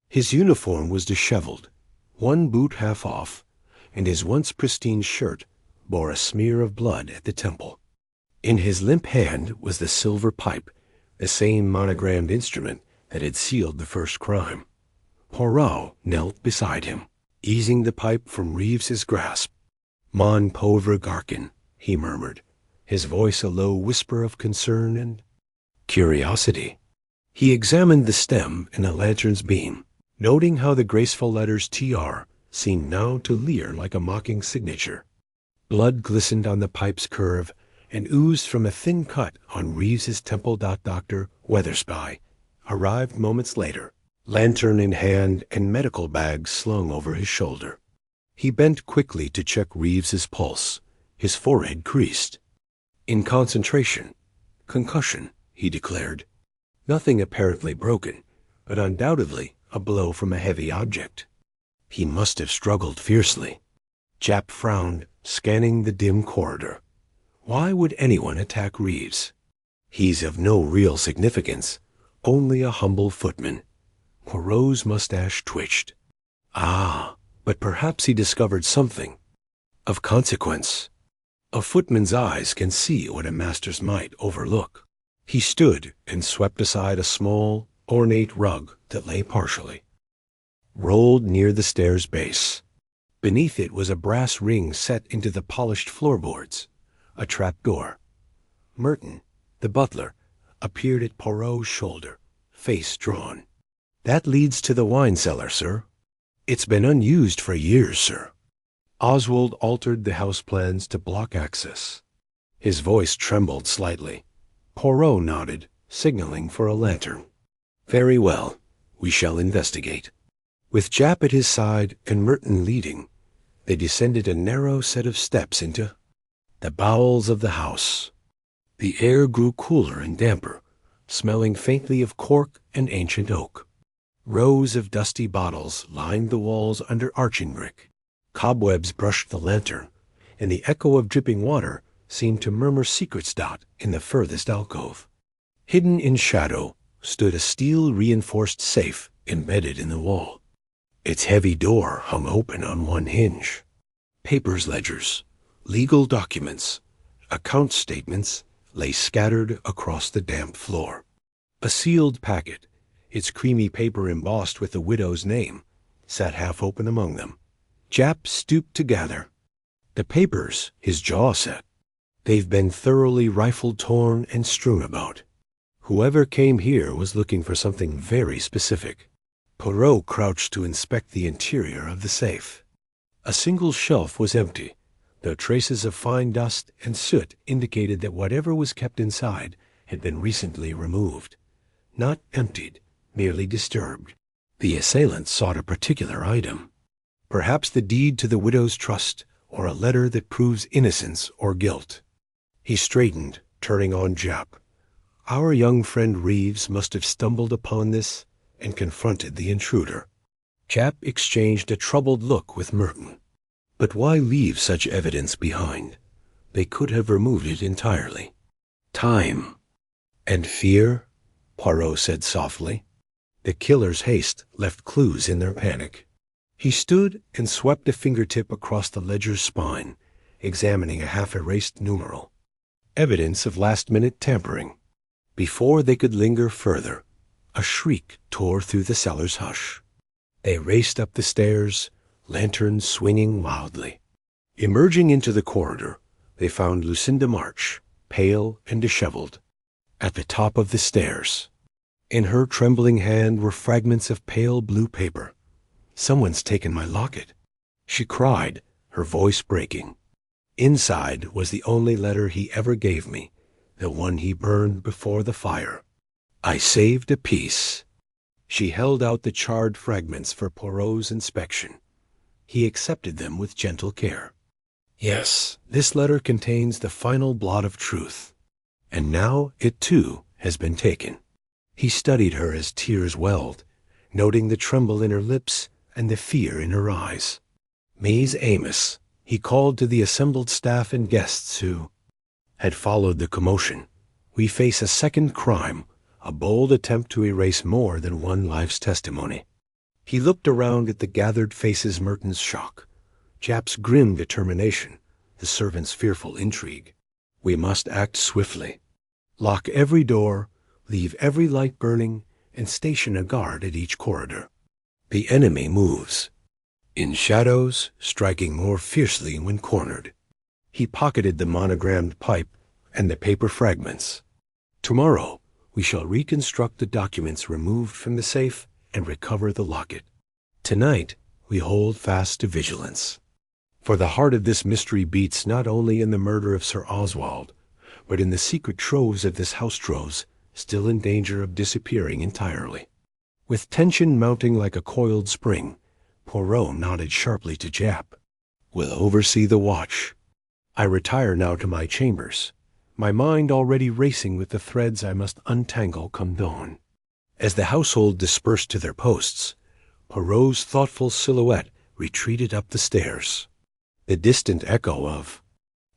His uniform was disheveled, one boot half off, and his once pristine shirt bore a smear of blood at the temple. In his limp hand was the silver pipe, the same monogrammed instrument that had sealed the first crime. Poirot knelt beside him, easing the pipe from Reeves's grasp. "Mon pauvre Garcon," he murmured, his voice a low whisper of concern and curiosity. He examined the stem in a lantern's beam, noting how the graceful letters TR seemed now to leer like a mocking signature. Blood glistened on the pipe's curve and oozed from a thin cut on Reeves's temple. Dr. Weatherspy arrived moments later, lantern in hand and medical bag slung over his shoulder. He bent quickly to check Reeves's pulse, his forehead creased. "In concentration. Concussion," he declared. "Nothing apparently broken, but undoubtedly a blow from a heavy object. He must have struggled fiercely." Japp frowned, scanning the dim corridor. Why would anyone attack Reeves? He's of no real significance, only a humble footman. Poirot's mustache twitched. Ah, but perhaps he discovered something of consequence. A footman's eyes can see what a master's might overlook. He stood and swept aside a small, ornate rug that lay partially rolled near the stair's base. Beneath it was a brass ring set into the polished floorboards, a trap door. Merton, the butler, appeared at Poirot's shoulder, face drawn. "That leads to the wine cellar, sir." "It's been unused for years, sir." Oswald altered the house plans to block access. His voice trembled slightly. Poirot nodded, signaling for a lantern. "Very well, we shall investigate." With Japp at his side and Merton leading, they descended a narrow set of steps into the bowels of the house. The air grew cooler and damper, smelling faintly of cork and ancient oak. Rows of dusty bottles lined the walls under arching brick. Cobwebs brushed the lantern, and the echo of dripping water seemed to murmur secrets. In the furthest alcove, hidden in shadow, stood a steel-reinforced safe embedded in the wall. Its heavy door hung open on one hinge. Papers, ledgers, legal documents, account statements lay scattered across the damp floor. A sealed packet, its creamy paper embossed with the widow's name, sat half open among them. Japp stooped to gather. The papers, his jaw set. "They've been thoroughly rifled, torn, and strewn about. Whoever came here was looking for something very specific." Poirot crouched to inspect the interior of the safe. A single shelf was empty, though traces of fine dust and soot indicated that whatever was kept inside had been recently removed. Not emptied, merely disturbed. The assailant sought a particular item. Perhaps the deed to the widow's trust, or a letter that proves innocence or guilt. He straightened, turning on Japp. Our young friend Reeves must have stumbled upon this and confronted the intruder. Japp exchanged a troubled look with Merton. But why leave such evidence behind? They could have removed it entirely. "Time." "And fear?" Poirot said softly. The killer's haste left clues in their panic. He stood and swept a fingertip across the ledger's spine, examining a half-erased numeral. Evidence of last-minute tampering. Before they could linger further, a shriek tore through the cellar's hush. They raced up the stairs, lanterns swinging wildly. Emerging into the corridor, they found Lucinda March, pale and disheveled, at the top of the stairs. In her trembling hand were fragments of pale blue paper. "Someone's taken my locket," she cried, her voice breaking. Inside was the only letter he ever gave me, the one he burned before the fire. "I saved a piece." She held out the charred fragments for Poirot's inspection. He accepted them with gentle care. "Yes, this letter contains the final blot of truth. And now it, too, has been taken." He studied her as tears welled, noting the tremble in her lips and the fear in her eyes. "Mies Amos," he called to the assembled staff and guests who had followed the commotion. "We face a second crime, a bold attempt to erase more than one life's testimony." He looked around at the gathered faces, Merton's shock, Jap's grim determination, the servant's fearful intrigue. "We must act swiftly. Lock every door, leave every light burning, and station a guard at each corridor. The enemy moves, in shadows, striking more fiercely when cornered." He pocketed the monogrammed pipe and the paper fragments. "Tomorrow we shall reconstruct the documents removed from the safe and recover the locket. Tonight we hold fast to vigilance. For the heart of this mystery beats not only in the murder of Sir Oswald, but in the secret troves of this house troves, still in danger of disappearing entirely." With tension mounting like a coiled spring, Poirot nodded sharply to Jap. "We'll oversee the watch. I retire now to my chambers, my mind already racing with the threads I must untangle come dawn." As the household dispersed to their posts, Poirot's thoughtful silhouette retreated up the stairs. The distant echo of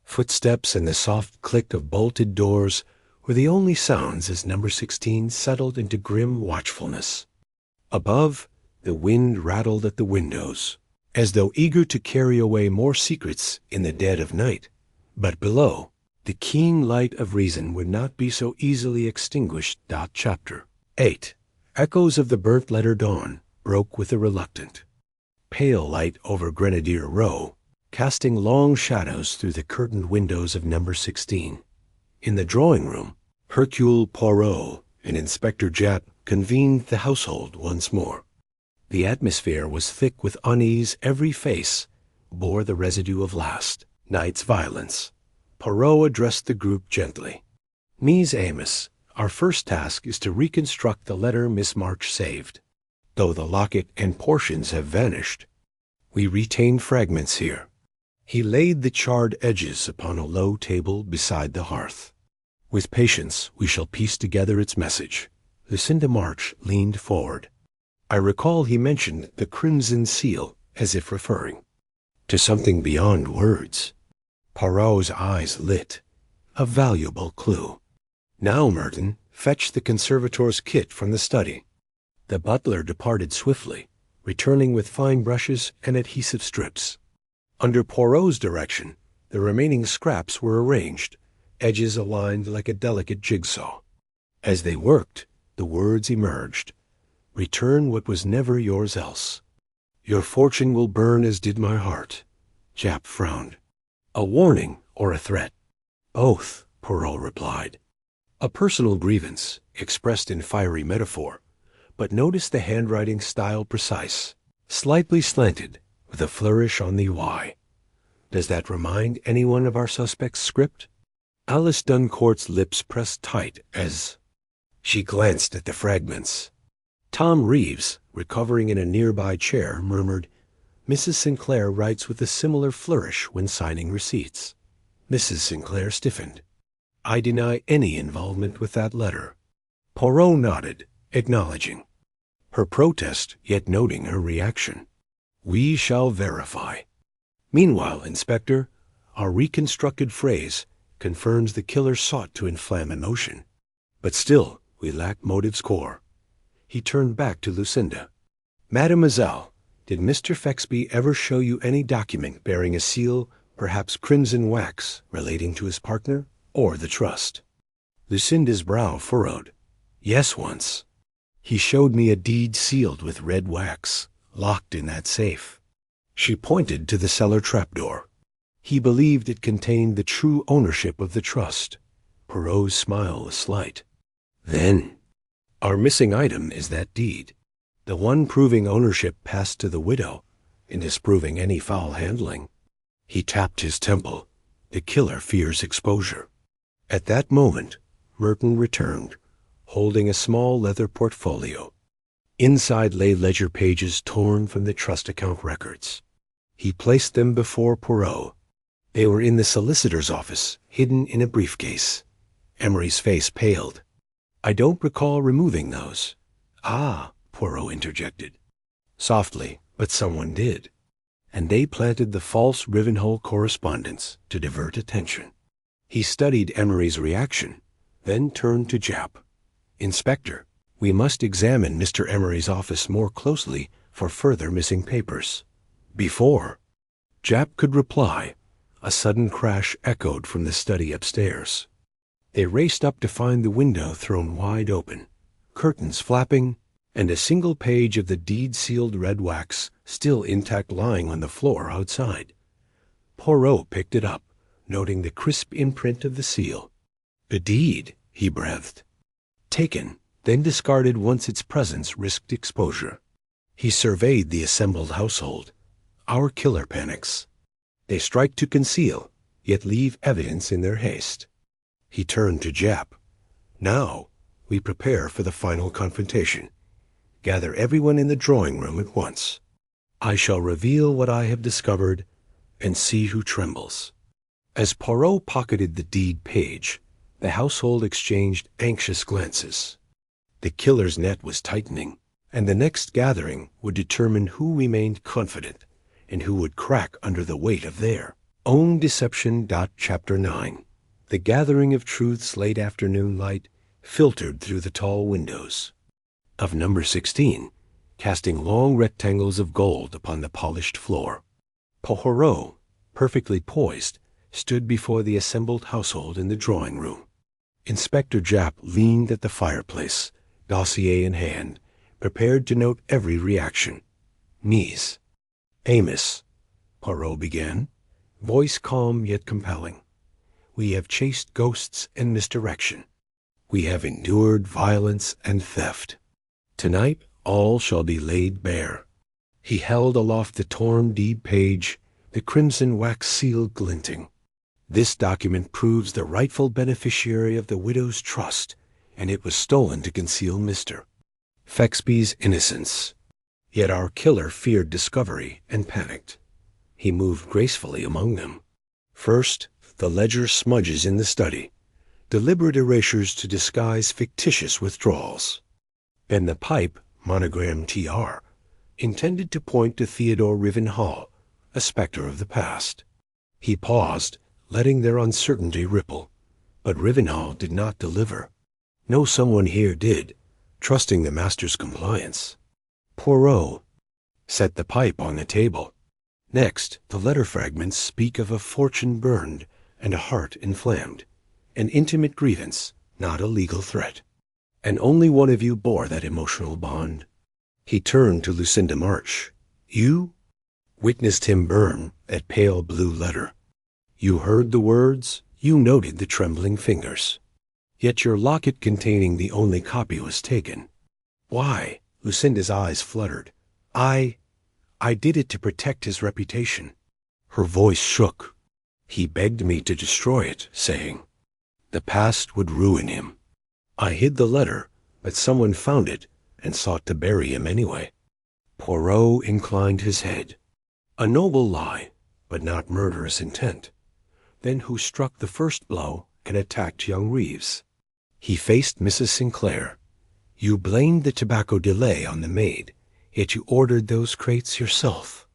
footsteps and the soft click of bolted doors were the only sounds as number 16 settled into grim watchfulness. Above, the wind rattled at the windows, as though eager to carry away more secrets in the dead of night. But below, the keen light of reason would not be so easily extinguished. Chapter 8. Echoes of the burnt letter dawn broke with a reluctant, pale light over Grenadier Row, casting long shadows through the curtained windows of number 16. In the drawing-room, Hercule, Poirot, and Inspector Jap convened the household once more. The atmosphere was thick with unease. Every face bore the residue of last night's violence. Poirot addressed the group gently. "Mies Amos, our first task is to reconstruct the letter Miss March saved. Though the locket and portions have vanished, we retain fragments here." He laid the charred edges upon a low table beside the hearth. "With patience we shall piece together its message." Lucinda March leaned forward. I recall he mentioned the crimson seal as if referring to something beyond words. Poirot's eyes lit. A valuable clue. "Now, Merton, fetch the conservator's kit from the study." The butler departed swiftly, returning with fine brushes and adhesive strips. Under Poirot's direction, the remaining scraps were arranged, edges aligned like a delicate jigsaw. As they worked, the words emerged. "Return what was never yours else. Your fortune will burn as did my heart." Jap frowned. "A warning or a threat?" "Both," Poirot replied. "A personal grievance, expressed in fiery metaphor, but notice the handwriting style precise, slightly slanted, with a flourish on the Y. Does that remind anyone of our suspect's script?" Alice Duncourt's lips pressed tight as she glanced at the fragments. Tom Reeves, recovering in a nearby chair, murmured, "Mrs. Sinclair writes with a similar flourish when signing receipts." Mrs. Sinclair stiffened. "I deny any involvement with that letter." Poirot nodded, acknowledging her protest, yet noting her reaction. "We shall verify." "Meanwhile, Inspector, our reconstructed phrase confirms the killer sought to inflame emotion. But still, we lack motive's core." He turned back to Lucinda. "Mademoiselle, did Mr. Fexby ever show you any document bearing a seal, perhaps crimson wax, relating to his partner or the trust?" Lucinda's brow furrowed. "Yes, once. He showed me a deed sealed with red wax, locked in that safe." She pointed to the cellar trapdoor. He believed it contained the true ownership of the trust. Poirot's smile was slight. Then, our missing item is that deed. The one proving ownership passed to the widow, in disproving any foul handling. He tapped his temple. The killer fears exposure. At that moment, Merton returned, holding a small leather portfolio. Inside lay ledger pages torn from the trust account records. He placed them before Poirot. They were in the solicitor's office, hidden in a briefcase. Emery's face paled. "I don't recall removing those." "Ah," Poirot interjected. Softly, but someone did. And they planted the false Rivenhall correspondence to divert attention. He studied Emery's reaction, then turned to Japp. "Inspector, we must examine Mr. Emery's office more closely for further missing papers." Before Japp could reply, a sudden crash echoed from the study upstairs. They raced up to find the window thrown wide open, curtains flapping, and a single page of the deed-sealed red wax still intact lying on the floor outside. Poirot picked it up, noting the crisp imprint of the seal. "The deed," he breathed. "Taken, then discarded once its presence risked exposure." He surveyed the assembled household. Our killer panics. They strike to conceal, yet leave evidence in their haste. He turned to Japp. "Now, we prepare for the final confrontation. Gather everyone in the drawing room at once. I shall reveal what I have discovered, and see who trembles." As Poirot pocketed the deed page, the household exchanged anxious glances. The killer's net was tightening, and the next gathering would determine who remained confident and who would crack under the weight of their own deception. Chapter 9. The gathering of truth's late afternoon light filtered through the tall windows of number 16, casting long rectangles of gold upon the polished floor. Poirot, perfectly poised, stood before the assembled household in the drawing room. Inspector Japp leaned at the fireplace, dossier in hand, prepared to note every reaction. "Mies. Amos," Poirot began, voice calm yet compelling. "We have chased ghosts and misdirection. We have endured violence and theft. Tonight all shall be laid bare." He held aloft the torn deed page, the crimson wax seal glinting. "This document proves the rightful beneficiary of the widow's trust, and it was stolen to conceal Mr. Fexby's innocence. Yet our killer feared discovery and panicked. He moved gracefully among them. First, the ledger smudges in the study, deliberate erasures to disguise fictitious withdrawals. Then the pipe, monogrammed TR, intended to point to Theodore Rivenhall, a specter of the past. He paused, letting their uncertainty ripple. But Rivenhall did not deliver. No someone here did, trusting the master's compliance. Poirot set the pipe on the table. Next, the letter fragments speak of a fortune burned and a heart inflamed, an intimate grievance, not a legal threat. And only one of you bore that emotional bond. He turned to Lucinda March. "You witnessed him burn that pale blue letter. You heard the words, you noted the trembling fingers. Yet your locket containing the only copy was taken. Why?" Lucinda's eyes fluttered. I did it to protect his reputation." Her voice shook. "He begged me to destroy it, saying the past would ruin him. I hid the letter, but someone found it and sought to bury him anyway." Poirot inclined his head. "A noble lie, but not murderous intent. Then who struck the first blow and attacked young Reeves?" He faced Mrs. Sinclair. "You blamed the tobacco delay on the maid, yet you ordered those crates yourself.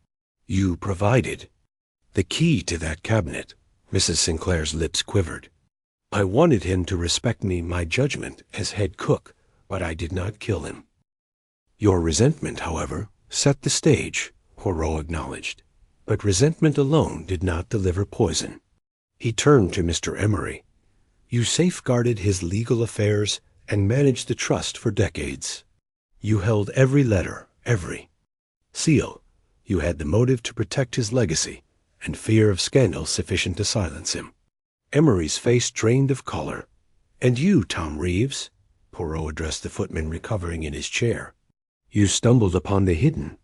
You provided the key to that cabinet." Mrs. Sinclair's lips quivered. "I wanted him to respect my judgment as head cook, but I did not kill him." "Your resentment, however, set the stage," Poirot acknowledged. "But resentment alone did not deliver poison." He turned to Mr. Emery. "You safeguarded his legal affairs and managed the trust for decades. You held every letter, every seal. You had the motive to protect his legacy, and fear of scandal sufficient to silence him. Emery's face drained of color. "And you, Tom Reeves," Poirot addressed the footman recovering in his chair. "You stumbled upon the hidden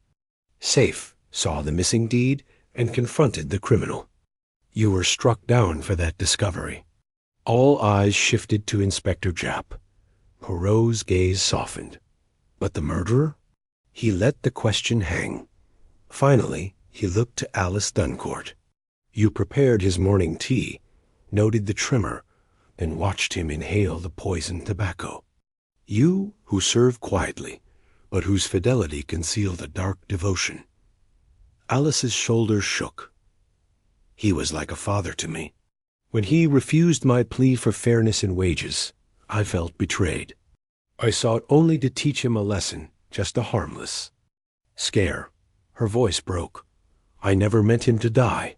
safe, saw the missing deed, and confronted the criminal. You were struck down for that discovery." All eyes shifted to Inspector Japp. Poirot's gaze softened. "But the murderer?" He let the question hang. Finally, he looked to Alice Duncourt. "You prepared his morning tea, noted the tremor, and watched him inhale the poisoned tobacco. You, who serve quietly, but whose fidelity concealed a dark devotion." Alice's shoulders shook. "He was like a father to me. When he refused my plea for fairness in wages, I felt betrayed. I sought only to teach him a lesson, just a harmless scare." Her voice broke. "I never meant him to die."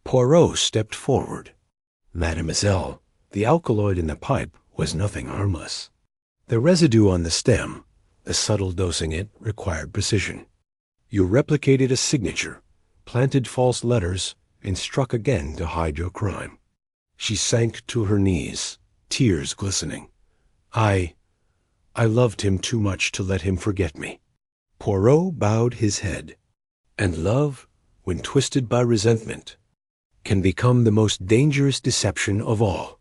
Poirot stepped forward. "Mademoiselle, the alkaloid in the pipe was nothing harmless. The residue on the stem, the subtle dosing it, required precision. You replicated a signature, planted false letters, and struck again to hide your crime." She sank to her knees, tears glistening. I loved him too much to let him forget me." Poirot bowed his head. "And love, when twisted by resentment, can become the most dangerous deception of all."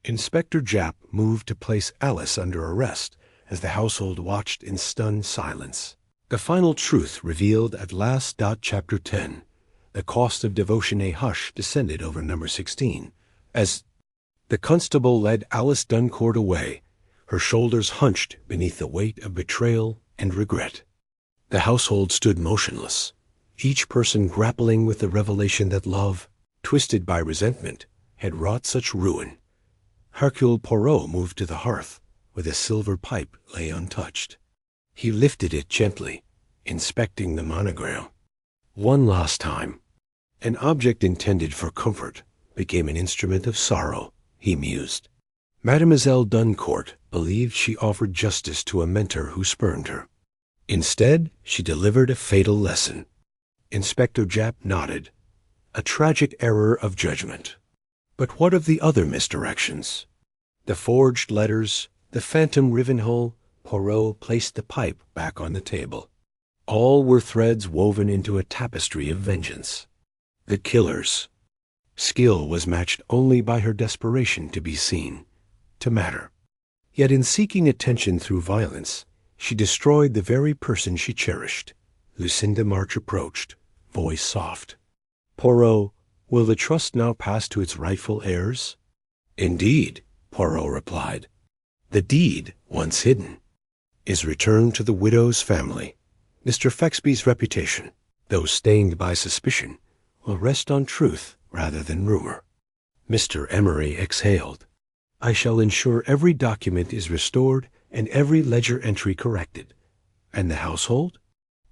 Inspector Japp moved to place Alice under arrest as the household watched in stunned silence. The final truth revealed at last. Chapter 10. The cost of devotion. A hush descended over number 16 as the constable led Alice Duncourt away, her shoulders hunched beneath the weight of betrayal and regret. The household stood motionless, each person grappling with the revelation that love, twisted by resentment, had wrought such ruin. Hercule Poirot moved to the hearth, where the silver pipe lay untouched. He lifted it gently, inspecting the monogram. One last time. An object intended for comfort became an instrument of sorrow, he mused. Mademoiselle Duncourt believed she offered justice to a mentor who spurned her. Instead, she delivered a fatal lesson. Inspector Japp nodded. A tragic error of judgment. But what of the other misdirections? The forged letters, the phantom Rivenhole. Poirot placed the pipe back on the table. All were threads woven into a tapestry of vengeance. The killer's skill was matched only by her desperation to be seen, to matter. Yet in seeking attention through violence, she destroyed the very person she cherished. Lucinda March approached, voice soft. "Poirot, will the trust now pass to its rightful heirs?" "Indeed," Poirot replied. "The deed, once hidden, is returned to the widow's family. Mr. Fexby's reputation, though stained by suspicion, will rest on truth rather than rumor." Mr. Emery exhaled. "I shall ensure every document is restored and every ledger entry corrected." "And the household?"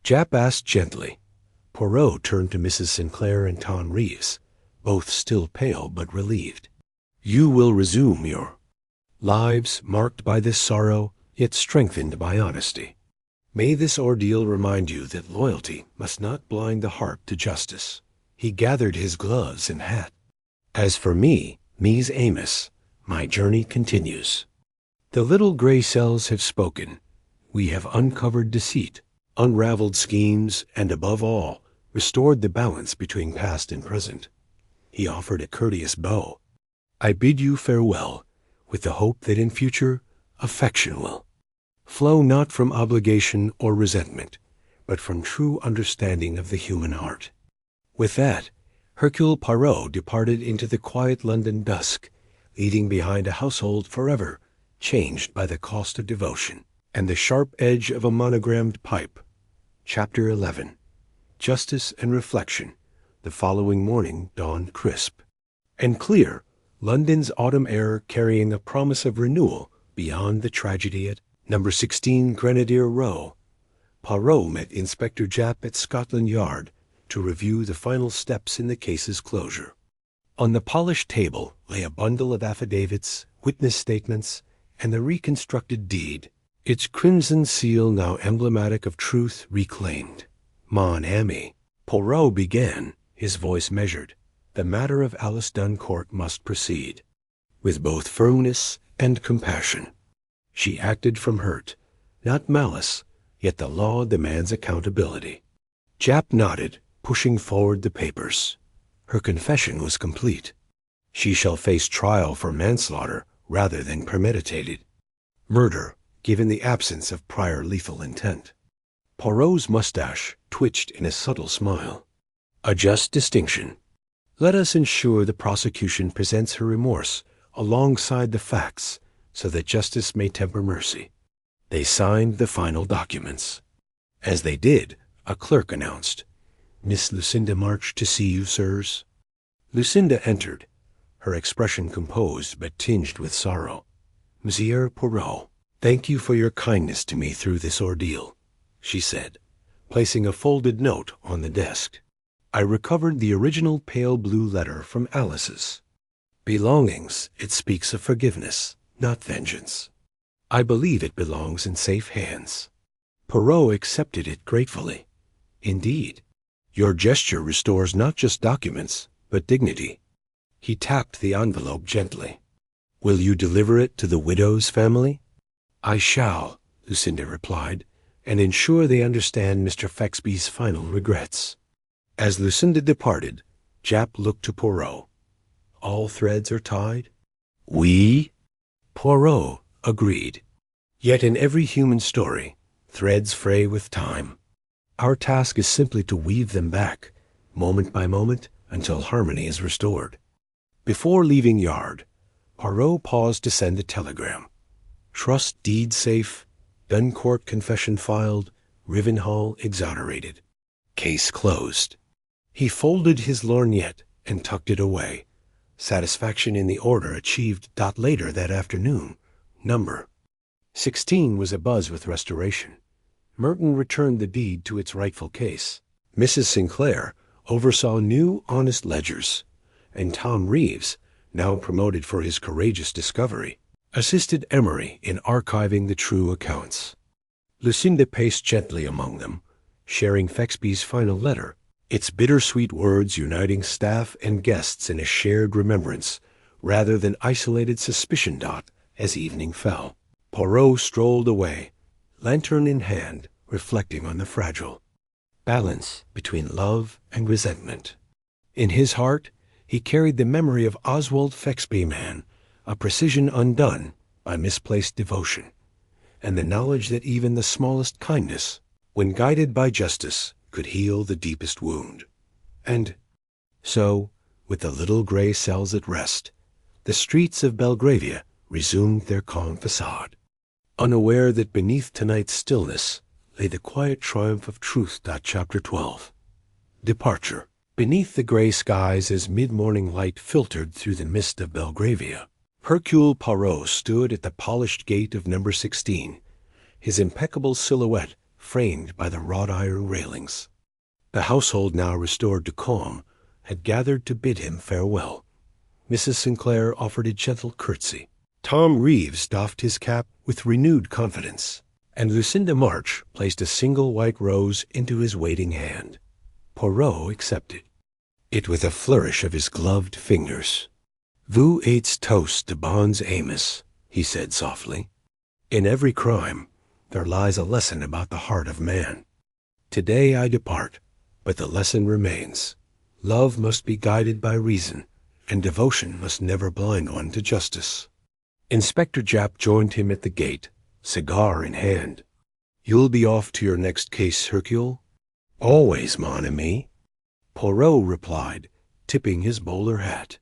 Japp asked gently. Poirot turned to Mrs. Sinclair and Tom Reeves, both still pale but relieved. "You will resume your lives marked by this sorrow, yet strengthened by honesty. May this ordeal remind you that loyalty must not blind the heart to justice." He gathered his gloves and hat. "As for me, Mies Amos, my journey continues. The little gray cells have spoken. We have uncovered deceit, unraveled schemes, and above all, restored the balance between past and present." He offered a courteous bow. "I bid you farewell, with the hope that in future affection will flow not from obligation or resentment, but from true understanding of the human heart." With that, Hercule Poirot departed into the quiet London dusk, leaving behind a household forever changed by the cost of devotion and the sharp edge of a monogrammed pipe. Chapter 11. Justice and reflection. The following morning dawned crisp and clear, London's autumn air carrying a promise of renewal beyond the tragedy at number 16 Grenadier Row. Poirot met Inspector Japp at Scotland Yard to review the final steps in the case's closure. On the polished table lay a bundle of affidavits, witness statements, and the reconstructed deed, its crimson seal now emblematic of truth reclaimed. Mon ami, Poirot began, his voice measured. The matter of Alice Duncourt must proceed, with both firmness and compassion. She acted from hurt, not malice, yet the law demands accountability. Japp nodded, pushing forward the papers. Her confession was complete. She shall face trial for manslaughter rather than premeditated murder, given the absence of prior lethal intent. Poirot's mustache twitched in a subtle smile. A just distinction. Let us ensure the prosecution presents her remorse alongside the facts so that justice may temper mercy. They signed the final documents. As they did, a clerk announced, "Miss Lucinda March to see you, sirs." Lucinda entered, her expression composed but tinged with sorrow. "Monsieur Poirot, thank you for your kindness to me through this ordeal," she said, placing a folded note on the desk. "I recovered the original pale blue letter from Alice's. Belongings, it speaks of forgiveness, not vengeance. I believe it belongs in safe hands." Poirot accepted it gratefully. "Indeed, your gesture restores not just documents, but dignity." He tapped the envelope gently. "Will you deliver it to the widow's family?" "I shall," Lucinda replied, "and ensure they understand Mr. Fexby's final regrets." As Lucinda departed, Japp looked to Poirot. "All threads are tied?" "Oui." Poirot agreed. Yet in every human story, threads fray with time. Our task is simply to weave them back, moment by moment, until harmony is restored. Before leaving yard, Poirot paused to send a telegram. Trust deed safe, Duncourt confession filed, Rivenhall exonerated. Case closed. He folded his lorgnette and tucked it away. Satisfaction in the order achieved. Later that afternoon, number 16 was abuzz with restoration. Merton returned the deed to its rightful case. Mrs. Sinclair oversaw new honest ledgers, and Tom Reeves, now promoted for his courageous discovery, assisted Emery in archiving the true accounts. Lucinda paced gently among them, sharing Fexby's final letter, its bittersweet words uniting staff and guests in a shared remembrance rather than isolated suspicion. As evening fell, Poirot strolled away, lantern in hand, reflecting on the fragile balance between love and resentment. In his heart, he carried the memory of Oswald Fexby Man, a precision undone by misplaced devotion, and the knowledge that even the smallest kindness, when guided by justice, could heal the deepest wound. And so, with the little gray cells at rest, the streets of Belgravia resumed their calm facade, unaware that beneath tonight's stillness lay the quiet triumph of truth. Chapter 12. Departure. Beneath the gray skies, as mid-morning light filtered through the mist of Belgravia, Hercule Poirot stood at the polished gate of number 16, his impeccable silhouette framed by the wrought iron railings. The household, now restored to calm, had gathered to bid him farewell. Mrs. Sinclair offered a gentle curtsy. Tom Reeves doffed his cap with renewed confidence, and Lucinda March placed a single white rose into his waiting hand. Poirot accepted it with a flourish of his gloved fingers. "Vous êtes toast de bons amis," he said softly. "In every crime there lies a lesson about the heart of man. Today I depart, but the lesson remains. Love must be guided by reason, and devotion must never blind one to justice." Inspector Japp joined him at the gate, cigar in hand. "You'll be off to your next case, Hercule?" "Always, mon ami," Poirot replied, tipping his bowler hat.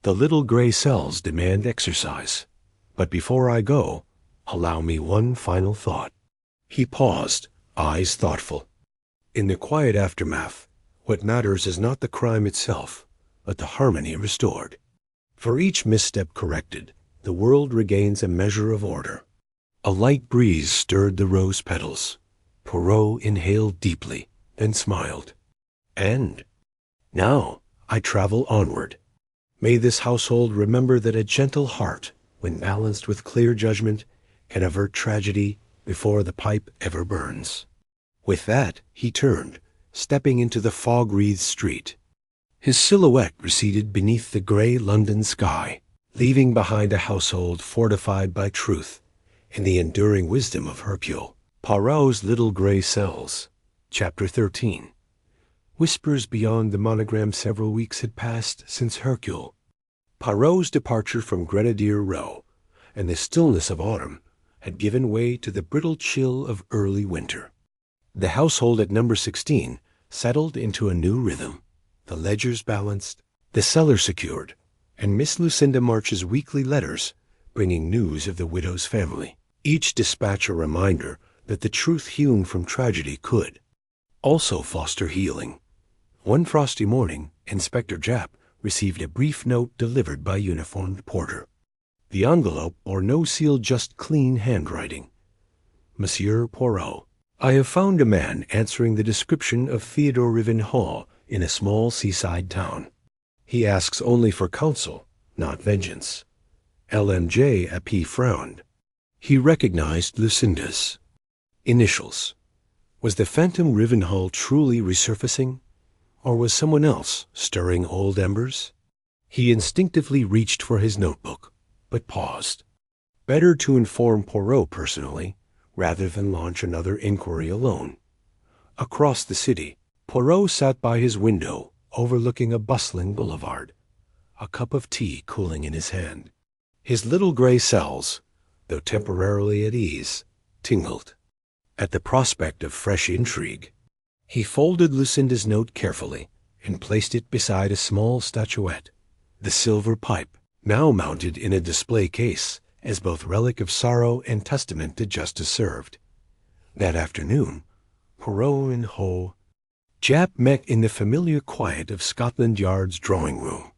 "The little gray cells demand exercise. But before I go, allow me one final thought." He paused, eyes thoughtful. In the quiet aftermath, what matters is not the crime itself, but the harmony restored. For each misstep corrected, the world regains a measure of order. A light breeze stirred the rose petals. Poirot inhaled deeply, then smiled. "And now I travel onward. May this household remember that a gentle heart, when balanced with clear judgment, can avert tragedy before the pipe ever burns." With that, he turned, stepping into the fog-wreathed street. His silhouette receded beneath the gray London sky, leaving behind a household fortified by truth and the enduring wisdom of Hercule. Poirot's Little Gray Cells, Chapter 13. Whispers beyond the monogram. Several weeks had passed since Hercule. Poirot's departure from Grenadier Row, and the stillness of autumn had given way to the brittle chill of early winter. The household at number 16 settled into a new rhythm, the ledgers balanced, the cellar secured, and Miss Lucinda March's weekly letters bringing news of the widow's family, each dispatch a reminder that the truth hewn from tragedy could also foster healing. One frosty morning, Inspector Japp received a brief note delivered by uniformed porter. The envelope bore no seal, just clean handwriting. Monsieur Poirot, I have found a man answering the description of Theodore Rivenhall in a small seaside town. He asks only for counsel, not vengeance. LMJ AP frowned. He recognized Lucinda's initials. Was the phantom Rivenhall truly resurfacing, or was someone else stirring old embers? He instinctively reached for his notebook, but paused. Better to inform Poirot personally, rather than launch another inquiry alone. Across the city, Poirot sat by his window, overlooking a bustling boulevard, a cup of tea cooling in his hand. His little gray cells, though temporarily at ease, tingled at the prospect of fresh intrigue. He folded Lucinda's note carefully and placed it beside a small statuette, the silver pipe, now mounted in a display case as both relic of sorrow and testament to justice served. That afternoon, Poirot and Japp met in the familiar quiet of Scotland Yard's drawing room.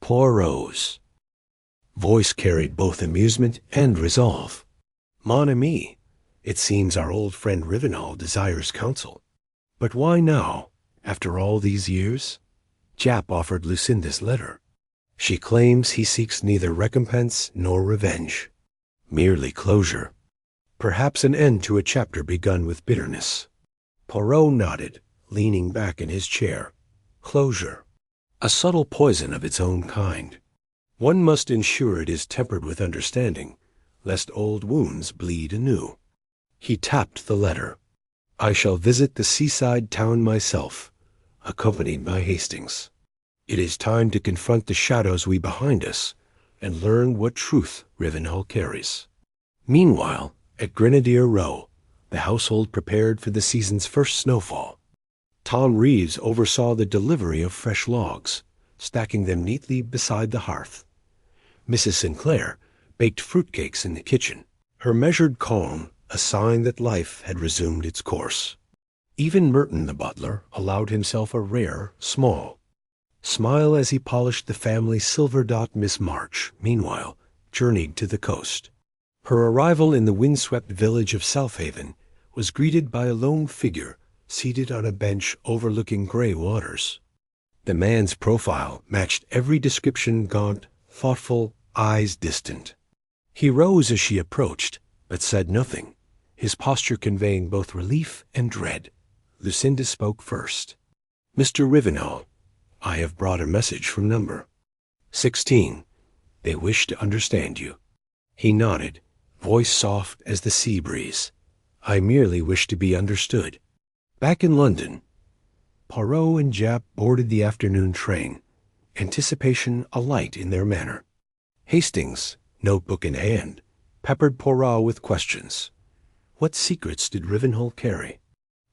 Poirot's voice carried both amusement and resolve. Mon ami, it seems our old friend Rivenhall desires counsel. But why now, after all these years? Japp offered Lucinda's letter. She claims he seeks neither recompense nor revenge, merely closure. Perhaps an end to a chapter begun with bitterness. Poirot nodded, leaning back in his chair. Closure. A subtle poison of its own kind. One must ensure it is tempered with understanding, lest old wounds bleed anew. He tapped the letter. I shall visit the seaside town myself, accompanied by Hastings. It is time to confront the shadows we behind us and learn what truth Rivenhall carries. Meanwhile, at Grenadier Row, the household prepared for the season's first snowfall. Tom Reeves oversaw the delivery of fresh logs, stacking them neatly beside the hearth. Mrs. Sinclair baked fruitcakes in the kitchen, her measured calm a sign that life had resumed its course. Even Merton the butler allowed himself a rare, small smile as he polished the family silver dot. Miss March, meanwhile, journeyed to the coast. Her arrival in the windswept village of Southaven was greeted by a lone figure seated on a bench overlooking gray waters. The man's profile matched every description: gaunt, thoughtful, eyes distant. He rose as she approached, but said nothing, his posture conveying both relief and dread. Lucinda spoke first. Mr. Rivenhall, I have brought a message from number 16. They wish to understand you. He nodded, voice soft as the sea breeze. I merely wish to be understood. Back in London, Poirot and Japp boarded the afternoon train, anticipation alight in their manner. Hastings, notebook in hand, peppered Poirot with questions. What secrets did Rivenhall carry?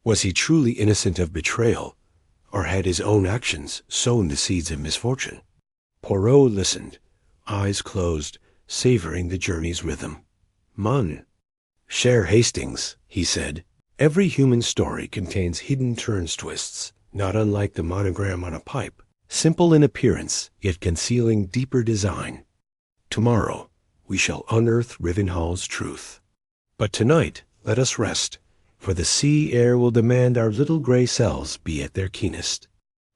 Was he truly innocent of betrayal, or had his own actions sown the seeds of misfortune? Poirot listened, eyes closed, savoring the journey's rhythm. Mon cher Hastings, he said, every human story contains hidden twists, not unlike the monogram on a pipe, simple in appearance, yet concealing deeper design. Tomorrow, we shall unearth Rivenhall's truth. But tonight, let us rest, for the sea air will demand our little gray cells be at their keenest.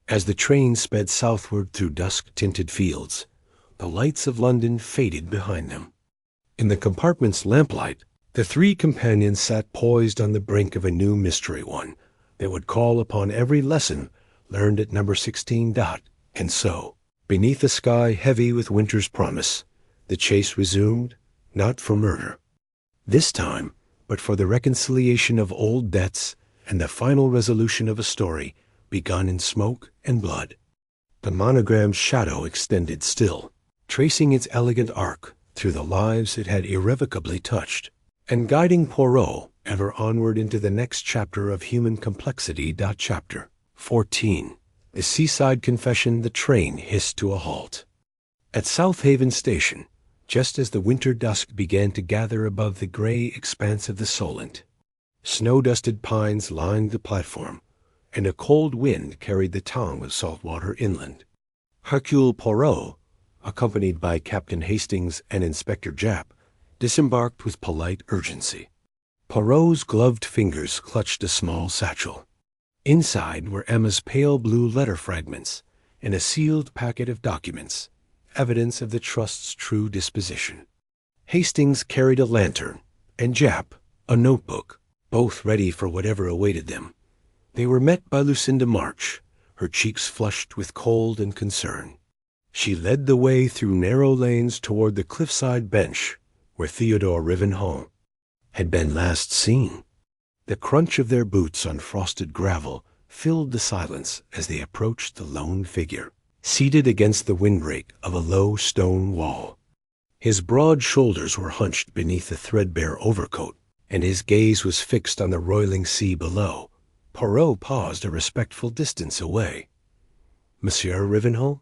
As the train sped southward through dusk-tinted fields, the lights of London faded behind them. In the compartment's lamplight, the three companions sat poised on the brink of a new mystery one, that would call upon every lesson learned at number 16 dot. And so, beneath a sky heavy with winter's promise, the chase resumed, not for murder this time, but for the reconciliation of old debts and the final resolution of a story begun in smoke and blood. The monogrammed shadow extended still, tracing its elegant arc through the lives it had irrevocably touched, and guiding Poirot ever onward into the next chapter of human complexity. Chapter 14. The seaside confession. The train hissed to a halt. At South Haven Station, just as the winter dusk began to gather above the gray expanse of the Solent, snow-dusted pines lined the platform, and a cold wind carried the tongue of salt water inland. Hercule Poirot, accompanied by Captain Hastings and Inspector Japp, disembarked with polite urgency. Poirot's gloved fingers clutched a small satchel. Inside were Emma's pale blue letter fragments and a sealed packet of documents, evidence of the trust's true disposition. Hastings carried a lantern, and Japp a notebook, both ready for whatever awaited them. They were met by Lucinda March, her cheeks flushed with cold and concern. She led the way through narrow lanes toward the cliffside bench where Theodore Rivenhall had been last seen. The crunch of their boots on frosted gravel filled the silence as they approached the lone figure, seated against the windbreak of a low stone wall. His broad shoulders were hunched beneath the threadbare overcoat, and his gaze was fixed on the roiling sea below. Poirot paused a respectful distance away. "Monsieur Rivenhall?"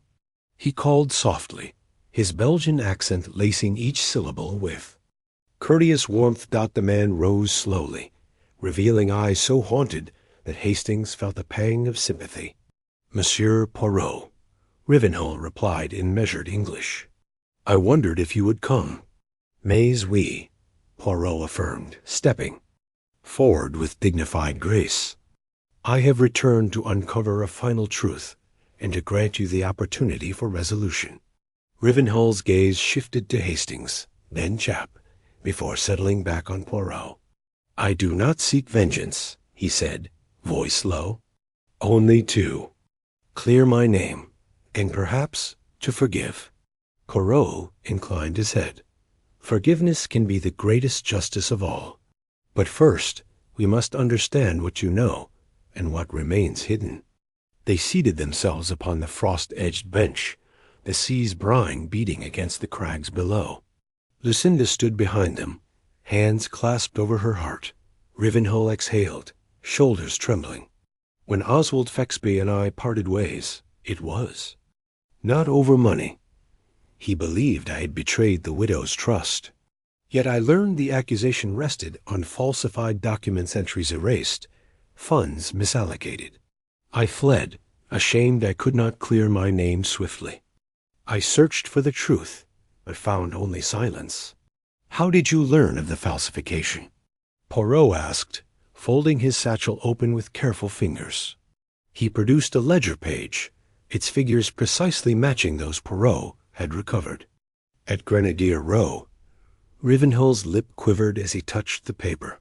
he called softly, his Belgian accent lacing each syllable with courteous warmth. The man rose slowly, revealing eyes so haunted that Hastings felt a pang of sympathy. "Monsieur Poirot," Rivenhall replied in measured English. "I wondered if you would come." "Mais oui," Poirot affirmed, stepping forward with dignified grace. "I have returned to uncover a final truth and to grant you the opportunity for resolution." Rivenhall's gaze shifted to Hastings, then Japp, before settling back on Poirot. "I do not seek vengeance," he said, voice low, "only to clear my name, and perhaps to forgive." Poirot inclined his head. "Forgiveness can be the greatest justice of all. But first, we must understand what you know, and what remains hidden." They seated themselves upon the frost-edged bench, the sea's brine beating against the crags below. Lucinda stood behind them, hands clasped over her heart. Rivenhall exhaled, shoulders trembling. "When Oswald Fexby and I parted ways, it was not over money. He believed I had betrayed the widow's trust. Yet I learned the accusation rested on falsified documents, entries erased, funds misallocated. I fled, ashamed I could not clear my name swiftly. I searched for the truth, but found only silence." "How did you learn of the falsification?" Poirot asked, folding his satchel open with careful fingers. He produced a ledger page, its figures precisely matching those Poirot had recovered. "At Grenadier Row." Rivenhall's lip quivered as he touched the paper.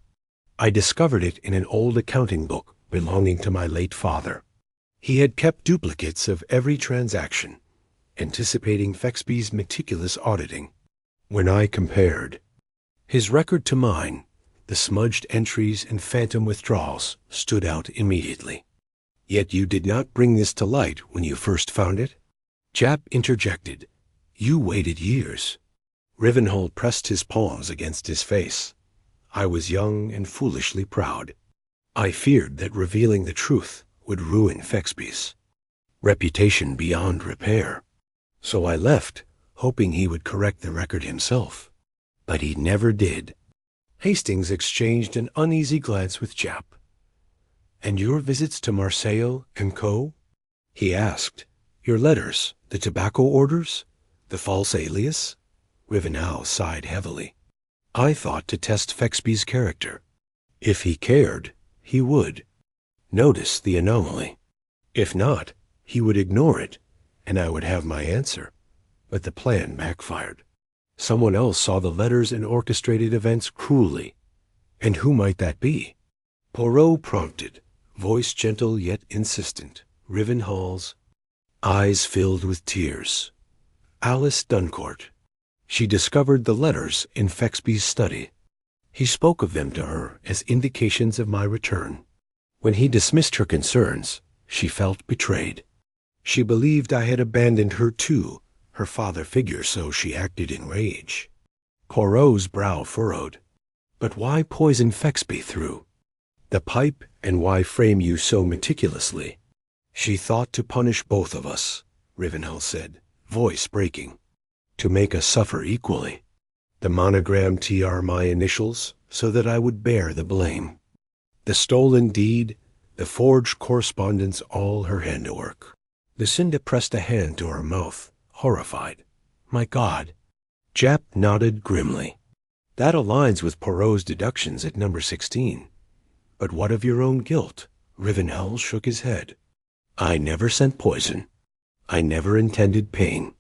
"I discovered it in an old accounting book belonging to my late father. He had kept duplicates of every transaction, anticipating Fexby's meticulous auditing. When I compared his record to mine, the smudged entries and phantom withdrawals stood out immediately." "Yet you did not bring this to light when you first found it?" Japp interjected. "You waited years." Rivenhall pressed his palms against his face. "I was young and foolishly proud. I feared that revealing the truth would ruin Fexby's reputation beyond repair. So I left, hoping he would correct the record himself. But he never did." Hastings exchanged an uneasy glance with Japp. "And your visits to Marseille and Co?" he asked. "Your letters, the tobacco orders, the false alias?" Rivenhall sighed heavily. "I thought to test Fexby's character. If he cared, he would notice the anomaly. If not, he would ignore it, and I would have my answer. But the plan backfired. Someone else saw the letters and orchestrated events cruelly. And who might that be?" Poirot prompted, voice gentle yet insistent. Rivenhall's eyes filled with tears. Alice Duncourt. She discovered the letters in Fexby's study. He spoke of them to her as indications of my return. When he dismissed her concerns, she felt betrayed. She believed I had abandoned her too, her father figure, so she acted in rage. Poirot's brow furrowed. But why poison Fexby through the pipe, and why frame you so meticulously? She thought to punish both of us, Rivenhall said, voice breaking. To make us suffer equally. The monogrammed T are my initials, so that I would bear the blame. The stolen deed, the forged correspondence, all her handiwork. Lucinda pressed a hand to her mouth, horrified. My God. Japp nodded grimly. That aligns with Poirot's deductions at number 16. But what of your own guilt? Rivenhall shook his head. I never sent poison. I never intended pain.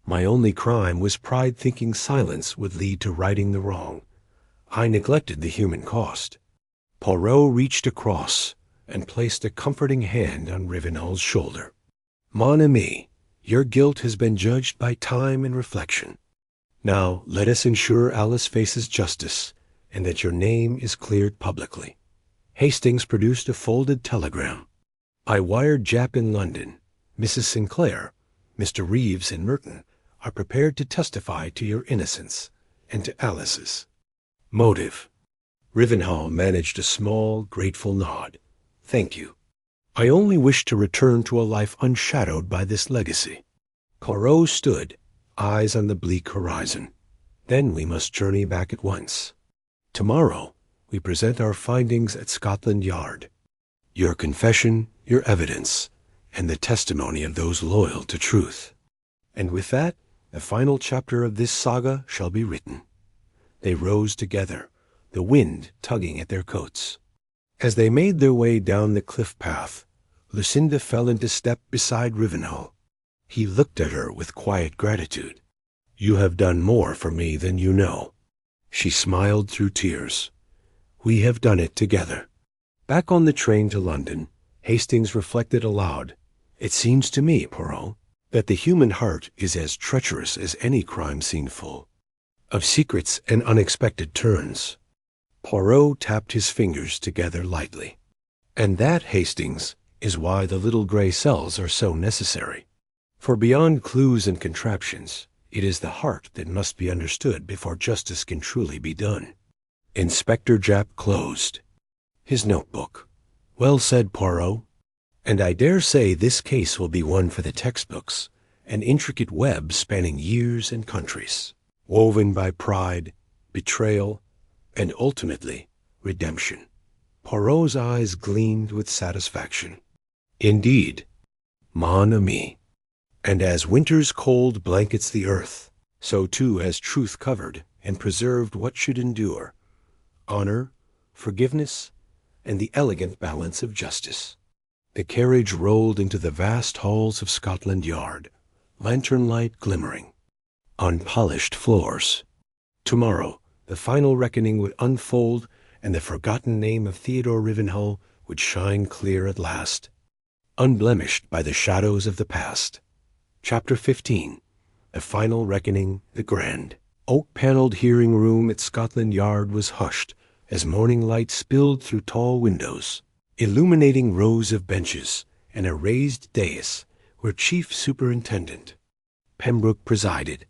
My only crime was pride, thinking silence would lead to righting the wrong. I neglected the human cost. Poirot reached across and placed a comforting hand on Rivenhall's shoulder. Mon ami, your guilt has been judged by time and reflection. Now let us ensure Alice faces justice, and that your name is cleared publicly. Hastings produced a folded telegram. I wired Japp in London. Mrs. Sinclair, Mr. Reeves, and Merton are prepared to testify to your innocence, and to Alice's. Motive. Rivenhall managed a small, grateful nod. Thank you. I only wish to return to a life unshadowed by this legacy. Poirot stood, eyes on the bleak horizon. Then we must journey back at once. Tomorrow we present our findings at Scotland Yard. Your confession, your evidence, and the testimony of those loyal to truth. And with that, the final chapter of this saga shall be written. They rose together, the wind tugging at their coats. As they made their way down the cliff path, Lucinda fell into step beside Rivenhall. He looked at her with quiet gratitude. You have done more for me than you know. She smiled through tears. We have done it together. Back on the train to London, Hastings reflected aloud. It seems to me, Poirot, that the human heart is as treacherous as any crime scene full of secrets and unexpected turns. Poirot tapped his fingers together lightly. And that, Hastings, is why the little gray cells are so necessary. For beyond clues and contraptions, it is the heart that must be understood before justice can truly be done. Inspector Japp closed his notebook. Well said, Poirot. And I dare say this case will be one for the textbooks, an intricate web spanning years and countries, woven by pride, betrayal, and ultimately redemption. Poirot's eyes gleamed with satisfaction. Indeed, mon ami. And as winter's cold blankets the earth, so too has truth covered and preserved what should endure, honor, forgiveness, and the elegant balance of justice. The carriage rolled into the vast halls of Scotland Yard, lantern light glimmering on polished floors. Tomorrow, the final reckoning would unfold, and the forgotten name of Theodore Rivenhall would shine clear at last, unblemished by the shadows of the past. Chapter 15. The Final Reckoning, the Grand. Oak-paneled hearing room at Scotland Yard was hushed as morning light spilled through tall windows, illuminating rows of benches and a raised dais where Chief Superintendent Pembroke presided.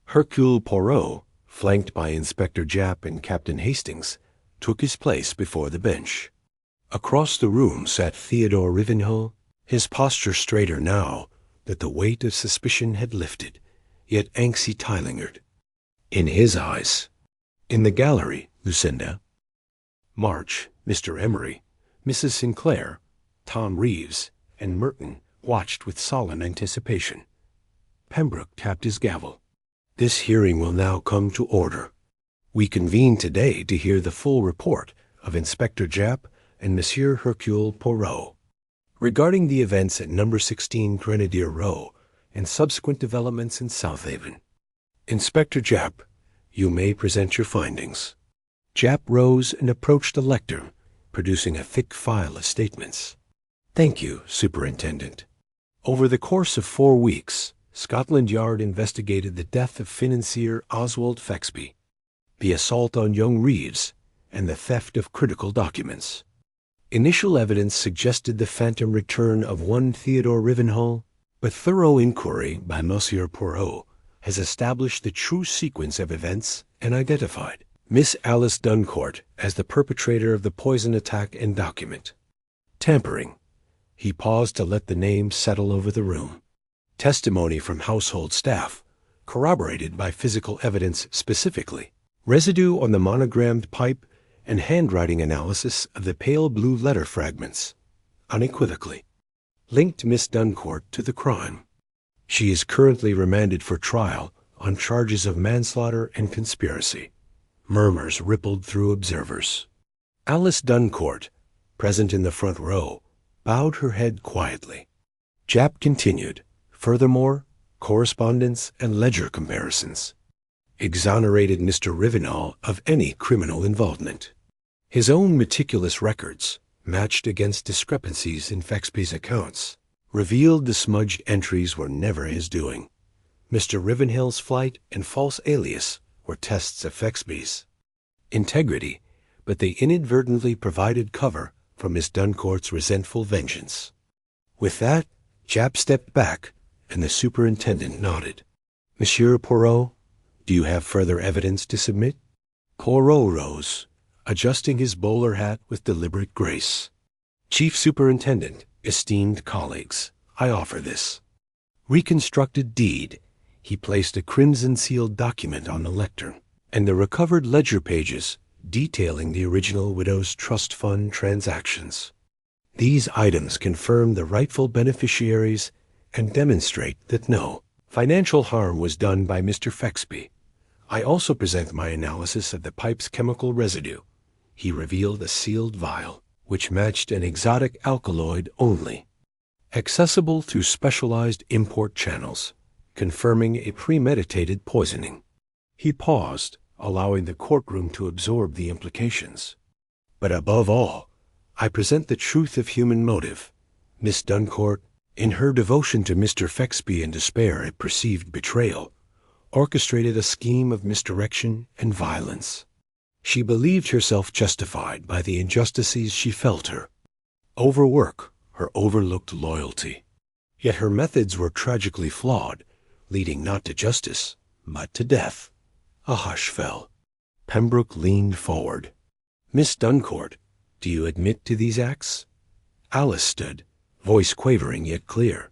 Hercule Poirot, flanked by Inspector Japp and Captain Hastings, took his place before the bench. Across the room sat Theodore Rivenhall, his posture straighter now that the weight of suspicion had lifted, yet anxiety lingered in his eyes. In the gallery, Lucinda, March, Mr. Emery, Mrs. Sinclair, Tom Reeves, and Merton watched with sullen anticipation. Pembroke tapped his gavel. This hearing will now come to order. We convene today to hear the full report of Inspector Japp and Monsieur Hercule Poirot regarding the events at number 16 Grenadier Row and subsequent developments in Southaven. Inspector Japp, you may present your findings. Japp rose and approached the lectern, producing a thick file of statements. Thank you, Superintendent. Over the course of 4 weeks, Scotland Yard investigated the death of financier Oswald Fexby, the assault on young Reeves, and the theft of critical documents. Initial evidence suggested the phantom return of one Theodore Rivenhall, but thorough inquiry by Monsieur Poirot has established the true sequence of events and identified Miss Alice Duncourt as the perpetrator of the poison attack and document. Tampering. He paused to let the name settle over the room. Testimony from household staff, corroborated by physical evidence specifically. Residue on the monogrammed pipe and handwriting analysis of the pale blue letter fragments, unequivocally, linked Miss Duncourt to the crime. She is currently remanded for trial on charges of manslaughter and conspiracy. Murmurs rippled through observers. Alice Duncourt, present in the front row, bowed her head quietly. Japp continued. Furthermore, correspondence and ledger comparisons exonerated Mr. Rivenhall of any criminal involvement. His own meticulous records, matched against discrepancies in Fexby's accounts, revealed the smudged entries were never his doing. Mr. Rivenhall's flight and false alias were tests of Fexby's integrity, but they inadvertently provided cover for Miss Duncourt's resentful vengeance. With that, Japp stepped back, and the superintendent nodded. Monsieur Poirot, do you have further evidence to submit? Poirot rose, adjusting his bowler hat with deliberate grace. Chief Superintendent, esteemed colleagues, I offer this. Reconstructed deed. He placed a crimson-sealed document on the lectern, and the recovered ledger pages detailing the original widow's trust fund transactions. These items confirm the rightful beneficiaries and demonstrate that no financial harm was done by Mr. Fexby. I also present my analysis of the pipe's chemical residue. He revealed a sealed vial, which matched an exotic alkaloid only, accessible through specialized import channels, confirming a premeditated poisoning. He paused, allowing the courtroom to absorb the implications. But above all, I present the truth of human motive. Miss Duncourt, in her devotion to Mr. Fexby and despair at perceived betrayal, orchestrated a scheme of misdirection and violence. She believed herself justified by the injustices she felt her overwork, her overlooked loyalty. Yet her methods were tragically flawed, leading not to justice, but to death. A hush fell. Pembroke leaned forward. Miss Duncourt, do you admit to these acts? Alice stood, voice quavering yet clear.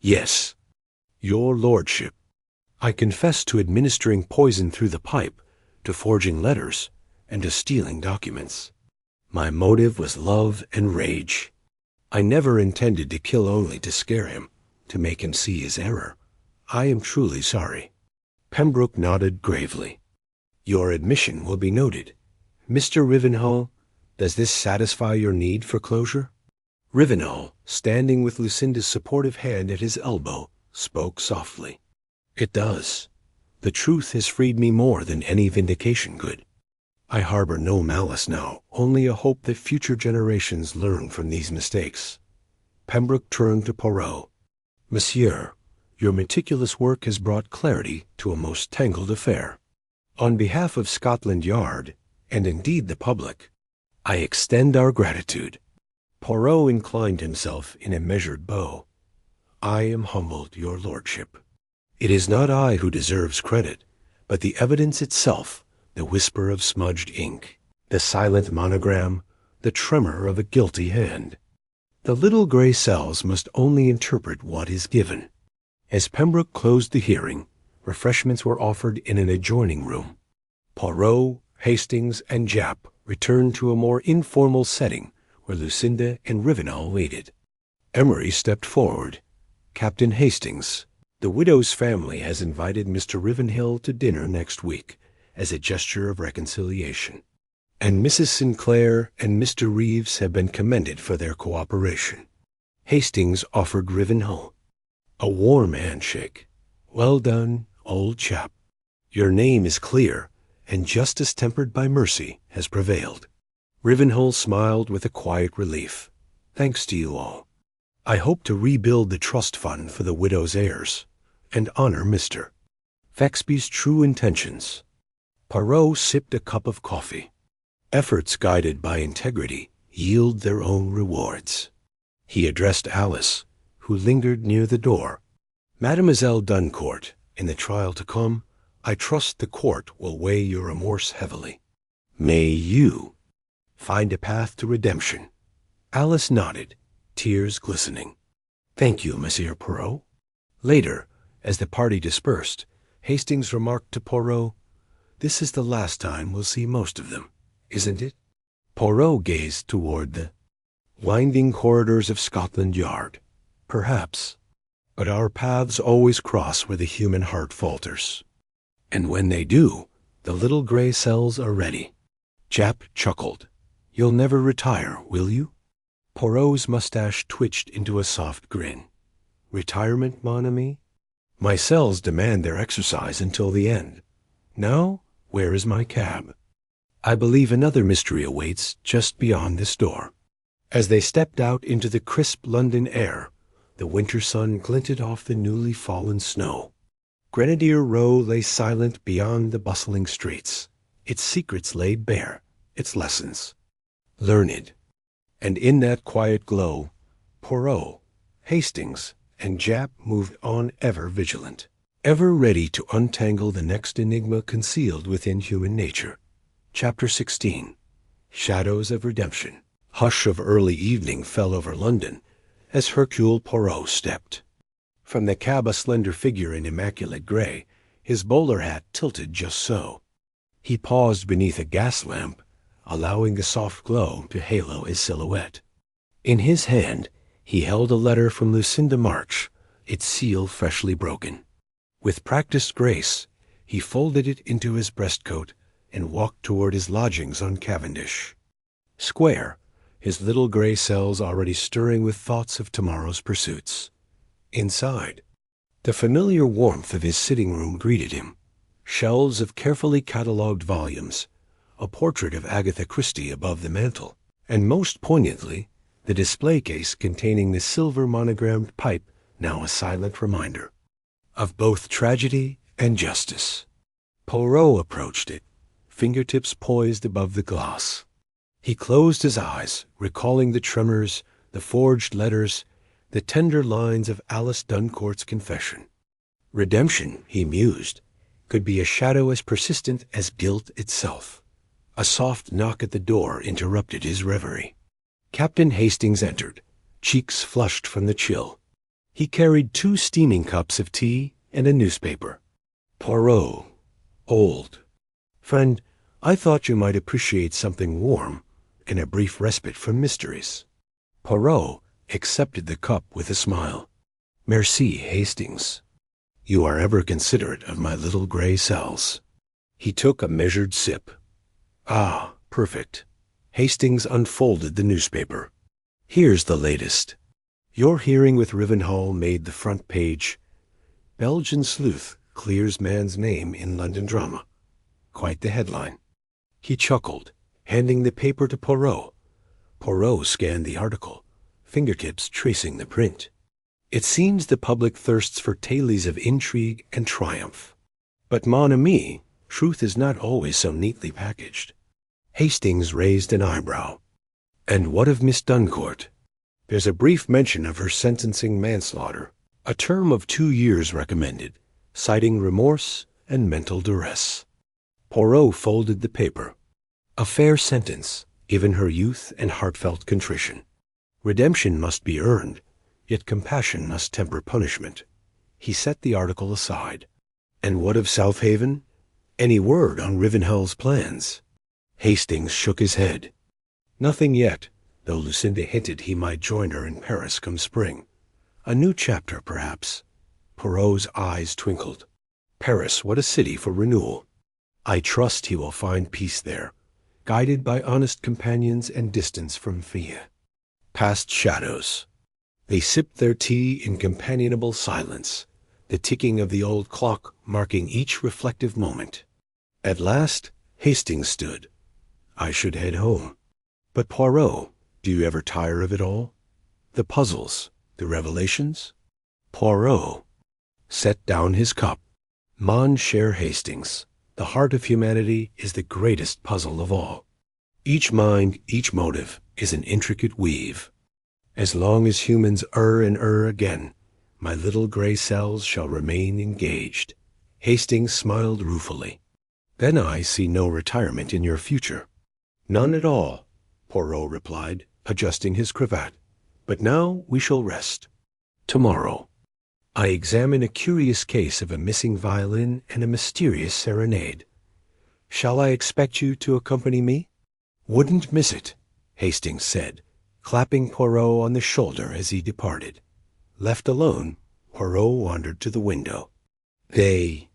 Yes, your lordship. I confess to administering poison through the pipe, to forging letters, and to stealing documents. My motive was love and rage. I never intended to kill only to scare him, to make him see his error. I am truly sorry. Pembroke nodded gravely. Your admission will be noted. Mr. Rivenhall, does this satisfy your need for closure? Rivenhall, standing with Lucinda's supportive hand at his elbow, spoke softly. It does. The truth has freed me more than any vindication could. I harbor no malice now, only a hope that future generations learn from these mistakes. Pembroke turned to Poirot. Monsieur, your meticulous work has brought clarity to a most tangled affair. On behalf of Scotland Yard, and indeed the public, I extend our gratitude. Poirot inclined himself in a measured bow. I am humbled, your lordship. It is not I who deserves credit, but the evidence itself, the whisper of smudged ink, the silent monogram, the tremor of a guilty hand. The little gray cells must only interpret what is given. As Pembroke closed the hearing, refreshments were offered in an adjoining room. Poirot, Hastings, and Japp returned to a more informal setting where Lucinda and Rivenhall waited. Emery stepped forward. Captain Hastings, the widow's family has invited Mr. Rivenhall to dinner next week as a gesture of reconciliation, and Mrs. Sinclair and Mr. Reeves have been commended for their cooperation. Hastings offered Rivenhall a warm handshake. Well done, old chap. Your name is clear, and justice tempered by mercy has prevailed. Rivenhull smiled with a quiet relief. Thanks to you all. I hope to rebuild the trust fund for the widow's heirs, and honor Mr. Fexby's true intentions. Poirot sipped a cup of coffee. Efforts guided by integrity yield their own rewards. He addressed Alice, who lingered near the door. Mademoiselle Duncourt, in the trial to come, I trust the court will weigh your remorse heavily. May you find a path to redemption. Alice nodded, tears glistening. Thank you, Monsieur Poirot. Later, as the party dispersed, Hastings remarked to Poirot, This is the last time we'll see most of them, isn't it? Poirot gazed toward the winding corridors of Scotland Yard. Perhaps. But our paths always cross where the human heart falters. And when they do, the little gray cells are ready. Japp chuckled. You'll never retire, will you? Poirot's mustache twitched into a soft grin. Retirement, mon ami? My cells demand their exercise until the end. Now, where is my cab? I believe another mystery awaits just beyond this door. As they stepped out into the crisp London air, the winter sun glinted off the newly fallen snow. Grenadier Row lay silent beyond the bustling streets, its secrets laid bare, its lessons learned. And in that quiet glow, Poirot, Hastings, and Japp moved on ever vigilant, ever ready to untangle the next enigma concealed within human nature. Chapter 16. Shadows of Redemption. Hush of early evening fell over London as Hercule Poirot stepped. From the cab a slender figure in immaculate gray, his bowler hat tilted just so. He paused beneath a gas lamp, allowing the soft glow to halo his silhouette. In his hand he held a letter from Lucinda March, its seal freshly broken. With practiced grace, he folded it into his breastcoat and walked toward his lodgings on Cavendish Square, his little gray cells already stirring with thoughts of tomorrow's pursuits. Inside, the familiar warmth of his sitting room greeted him. Shelves of carefully catalogued volumes, a portrait of Agatha Christie above the mantel, and most poignantly, the display case containing the silver monogrammed pipe, now a silent reminder of both tragedy and justice. Poirot approached it, fingertips poised above the glass. He closed his eyes, recalling the tremors, the forged letters, the tender lines of Alice Duncourt's confession. Redemption, he mused, could be a shadow as persistent as guilt itself. A soft knock at the door interrupted his reverie. Captain Hastings entered, cheeks flushed from the chill. He carried 2 steaming cups of tea and a newspaper. Poirot, old. Friend, I thought you might appreciate something warm and a brief respite from mysteries. Poirot accepted the cup with a smile. Merci, Hastings. You are ever considerate of my little gray cells. He took a measured sip. Ah, perfect. Hastings unfolded the newspaper. Here's the latest. Your hearing with Rivenhull made the front page. Belgian sleuth clears man's name in London drama. Quite the headline. He chuckled, handing the paper to Poirot. Poirot scanned the article, fingertips tracing the print. It seems the public thirsts for tales of intrigue and triumph. But, mon ami, truth is not always so neatly packaged. Hastings raised an eyebrow. And what of Miss Duncourt? There's a brief mention of her sentencing manslaughter, a term of 2 years recommended, citing remorse and mental duress. Poirot folded the paper. A fair sentence, given her youth and heartfelt contrition. Redemption must be earned, yet compassion must temper punishment. He set the article aside. And what of Southaven? Any word on Rivenhull's plans? Hastings shook his head. Nothing yet, though Lucinda hinted he might join her in Paris come spring. A new chapter, perhaps. Poirot's eyes twinkled. Paris, what a city for renewal. I trust he will find peace there, guided by honest companions and distance from fear. Past shadows. They sipped their tea in companionable silence, the ticking of the old clock marking each reflective moment. At last, Hastings stood. I should head home. But Poirot, do you ever tire of it all? The puzzles, the revelations? Poirot set down his cup. Mon cher Hastings, the heart of humanity is the greatest puzzle of all. Each mind, each motive, is an intricate weave. As long as humans err and err again, my little gray cells shall remain engaged. Hastings smiled ruefully. Then I see no retirement in your future. None at all, Poirot replied, adjusting his cravat. But now we shall rest. Tomorrow, I examine a curious case of a missing violin and a mysterious serenade. Shall I expect you to accompany me? Wouldn't miss it, Hastings said, clapping Poirot on the shoulder as he departed. Left alone, Poirot wandered to the window. The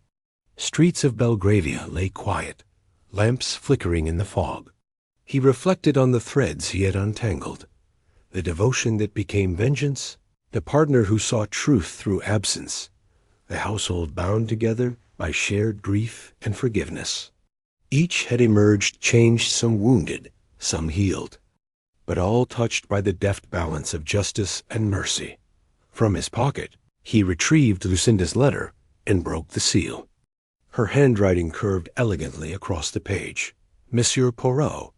streets of Belgravia lay quiet, lamps flickering in the fog. He reflected on the threads he had untangled, the devotion that became vengeance, the partner who saw truth through absence, the household bound together by shared grief and forgiveness. Each had emerged changed, some wounded, some healed, but all touched by the deft balance of justice and mercy. From his pocket, he retrieved Lucinda's letter and broke the seal. Her handwriting curved elegantly across the page. Monsieur Poirot,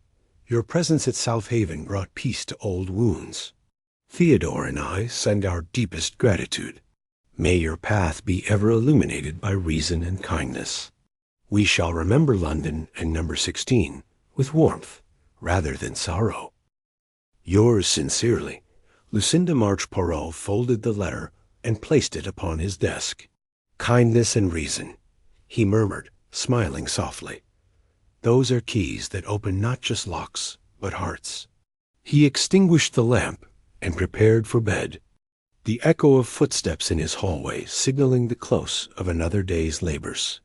your presence at South Haven brought peace to old wounds. Theodore and I send our deepest gratitude. May your path be ever illuminated by reason and kindness. We shall remember London and number 16 with warmth rather than sorrow. Yours sincerely. Lucinda March Poirot folded the letter and placed it upon his desk. Kindness and reason, he murmured, smiling softly. Those are keys that open not just locks, but hearts. He extinguished the lamp and prepared for bed, the echo of footsteps in his hallway signaling the close of another day's labors.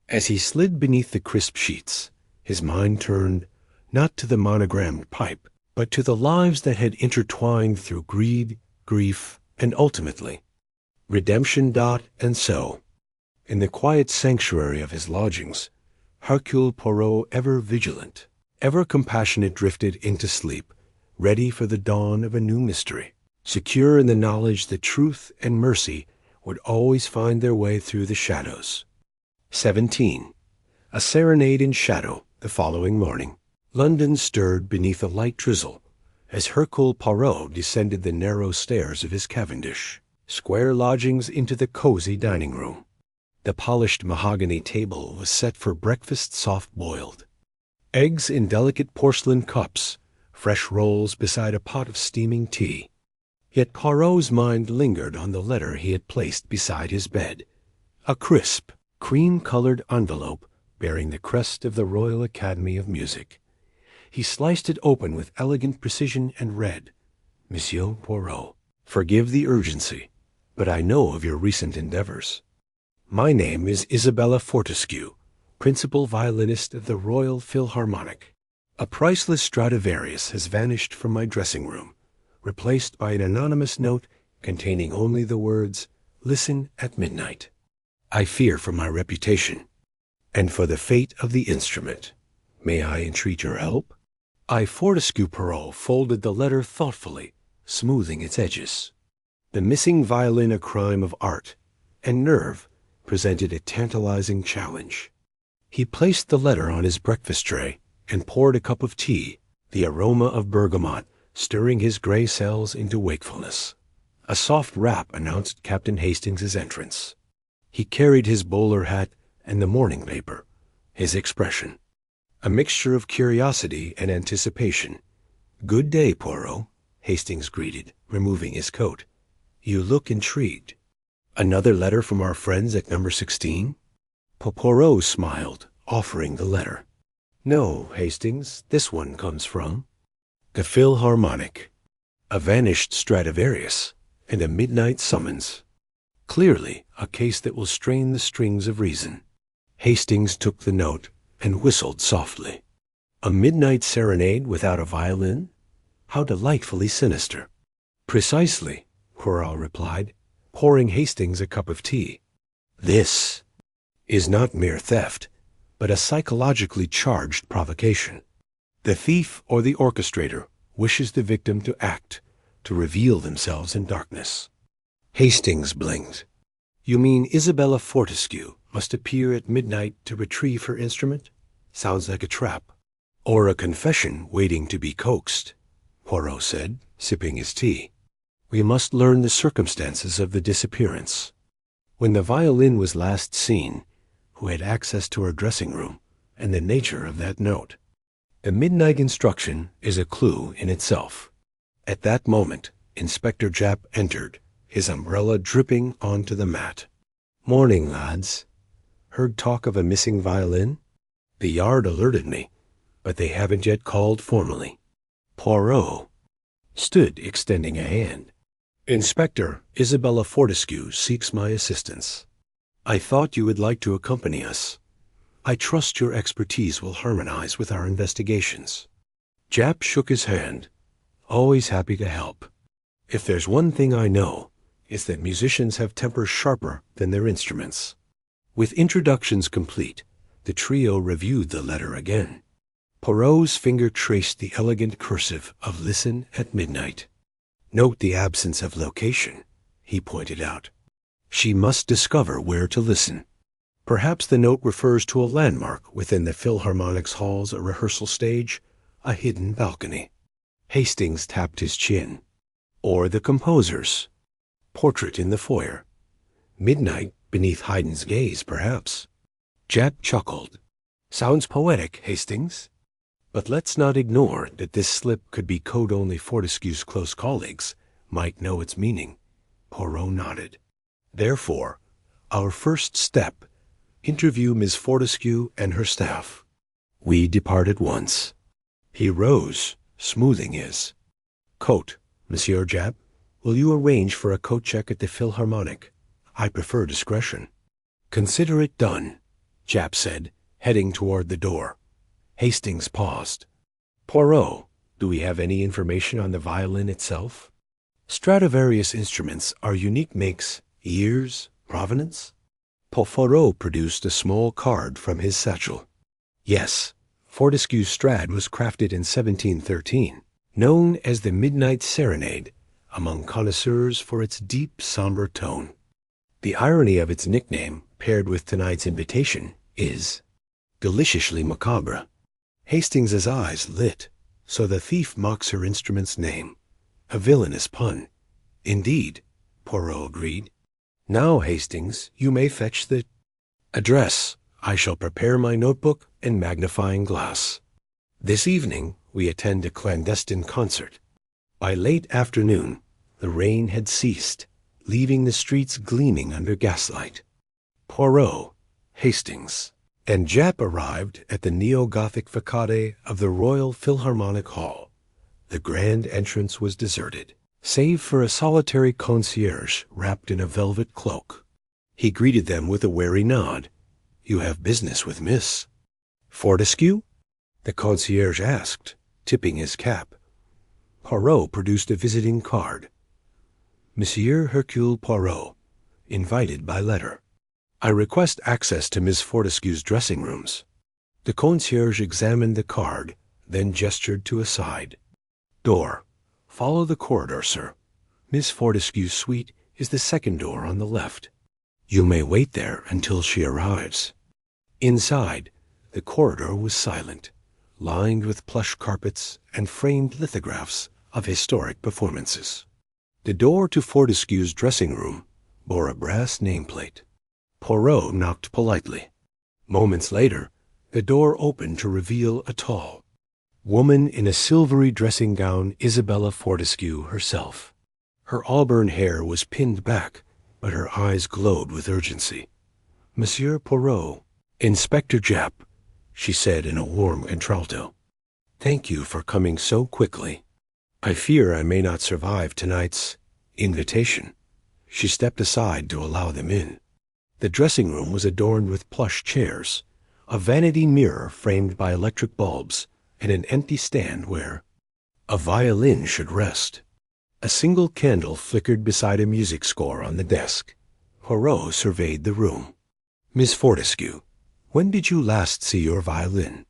As he slid beneath the crisp sheets, his mind turned not to the monogrammed pipe, but to the lives that had intertwined through greed, grief, and ultimately redemption. And so, in the quiet sanctuary of his lodgings, Hercule Poirot, ever vigilant, ever compassionate, drifted into sleep, ready for the dawn of a new mystery, secure in the knowledge that truth and mercy would always find their way through the shadows. 17. A serenade in shadow the following morning. London stirred beneath a light drizzle as Hercule Poirot descended the narrow stairs of his Cavendish Square lodgings into the cozy dining room. The polished mahogany table was set for breakfast soft-boiled. Eggs in delicate porcelain cups, fresh rolls beside a pot of steaming tea. Yet Poirot's mind lingered on the letter he had placed beside his bed, a crisp, cream-colored envelope bearing the crest of the Royal Academy of Music. He sliced it open with elegant precision and read, Monsieur Poirot, forgive the urgency, but I know of your recent endeavors. My name is Isabella Fortescue, principal violinist of the Royal Philharmonic. A priceless Stradivarius has vanished from my dressing room, replaced by an anonymous note containing only the words, Listen at midnight. I fear for my reputation, and for the fate of the instrument. May I entreat your help? Fortescue Poirot folded the letter thoughtfully, smoothing its edges. The missing violin, a crime of art and nerve, presented a tantalizing challenge. He placed the letter on his breakfast tray and poured a cup of tea, the aroma of bergamot stirring his gray cells into wakefulness. A soft rap announced Captain Hastings's entrance. He carried his bowler hat and the morning paper, his expression a mixture of curiosity and anticipation. Good day, Poirot, Hastings greeted, removing his coat. You look intrigued. Another letter from our friends at number 16? Poirot smiled, offering the letter. No, Hastings, this one comes from the Philharmonic. A vanished Stradivarius and a midnight summons. Clearly a case that will strain the strings of reason. Hastings took the note and whistled softly. A midnight serenade without a violin? How delightfully sinister. Precisely, Poirot replied, pouring Hastings a cup of tea. This is not mere theft, but a psychologically charged provocation. The thief or the orchestrator wishes the victim to act, to reveal themselves in darkness. Hastings blinked. You mean Isabella Fortescue must appear at midnight to retrieve her instrument? Sounds like a trap. Or a confession waiting to be coaxed, Poirot said, sipping his tea. We must learn the circumstances of the disappearance. When the violin was last seen, who had access to her dressing room, and the nature of that note. A midnight instruction is a clue in itself. At that moment, Inspector Japp entered, his umbrella dripping onto the mat. Morning, lads. Heard talk of a missing violin? The Yard alerted me, but they haven't yet called formally. Poirot stood extending a hand. Inspector, Isabella Fortescue seeks my assistance. I thought you would like to accompany us. I trust your expertise will harmonize with our investigations. Japp shook his hand. Always happy to help. If there's one thing I know, it's that musicians have tempers sharper than their instruments. With introductions complete, the trio reviewed the letter again. Poirot's finger traced the elegant cursive of "Listen at midnight." Note the absence of location, he pointed out. She must discover where to listen. Perhaps the note refers to a landmark within the Philharmonic's halls, a rehearsal stage, a hidden balcony. Hastings tapped his chin. Or the composer's portrait in the foyer. Midnight beneath Haydn's gaze, perhaps. Japp chuckled. Sounds poetic, Hastings. But let's not ignore that this slip could be code only Fortescue's close colleagues might know its meaning. Poirot nodded. Therefore, our first step, interview Miss Fortescue and her staff. We depart at once. He rose, smoothing his coat. Monsieur Japp, will you arrange for a coat check at the Philharmonic? I prefer discretion. Consider it done, Japp said, heading toward the door. Hastings paused. Poirot, do we have any information on the violin itself? Stradivarius instruments are unique makes, years, provenance? Poirot produced a small card from his satchel. Yes, Fortescue's Strad was crafted in 1713, known as the Midnight Serenade among connoisseurs for its deep, somber tone. The irony of its nickname, paired with tonight's invitation, is deliciously macabre. Hastings's eyes lit, so the thief mocks her instrument's name. A villainous pun. Indeed, Poirot agreed. Now, Hastings, you may fetch the address. I shall prepare my notebook and magnifying glass. This evening, we attend a clandestine concert. By late afternoon, the rain had ceased, leaving the streets gleaming under gaslight. Poirot, Hastings, and Japp arrived at the neo-Gothic facade of the Royal Philharmonic Hall. The grand entrance was deserted, save for a solitary concierge wrapped in a velvet cloak. He greeted them with a wary nod. You have business with Miss Fortescue? The concierge asked, tipping his cap. Poirot produced a visiting card. Monsieur Hercule Poirot, invited by letter. I request access to Miss Fortescue's dressing rooms. The concierge examined the card, then gestured to a side door. Follow the corridor, sir. Miss Fortescue's suite is the second door on the left. You may wait there until she arrives. Inside, the corridor was silent, lined with plush carpets and framed lithographs of historic performances. The door to Fortescue's dressing room bore a brass nameplate. Poirot knocked politely. Moments later, the door opened to reveal a tall woman in a silvery dressing gown, Isabella Fortescue herself. Her auburn hair was pinned back, but her eyes glowed with urgency. Monsieur Poirot, Inspector Japp, she said in a warm contralto. Thank you for coming so quickly. I fear I may not survive tonight's invitation. She stepped aside to allow them in. The dressing room was adorned with plush chairs, a vanity mirror framed by electric bulbs, and an empty stand where a violin should rest. A single candle flickered beside a music score on the desk. Poirot surveyed the room. Miss Fortescue, when did you last see your violin?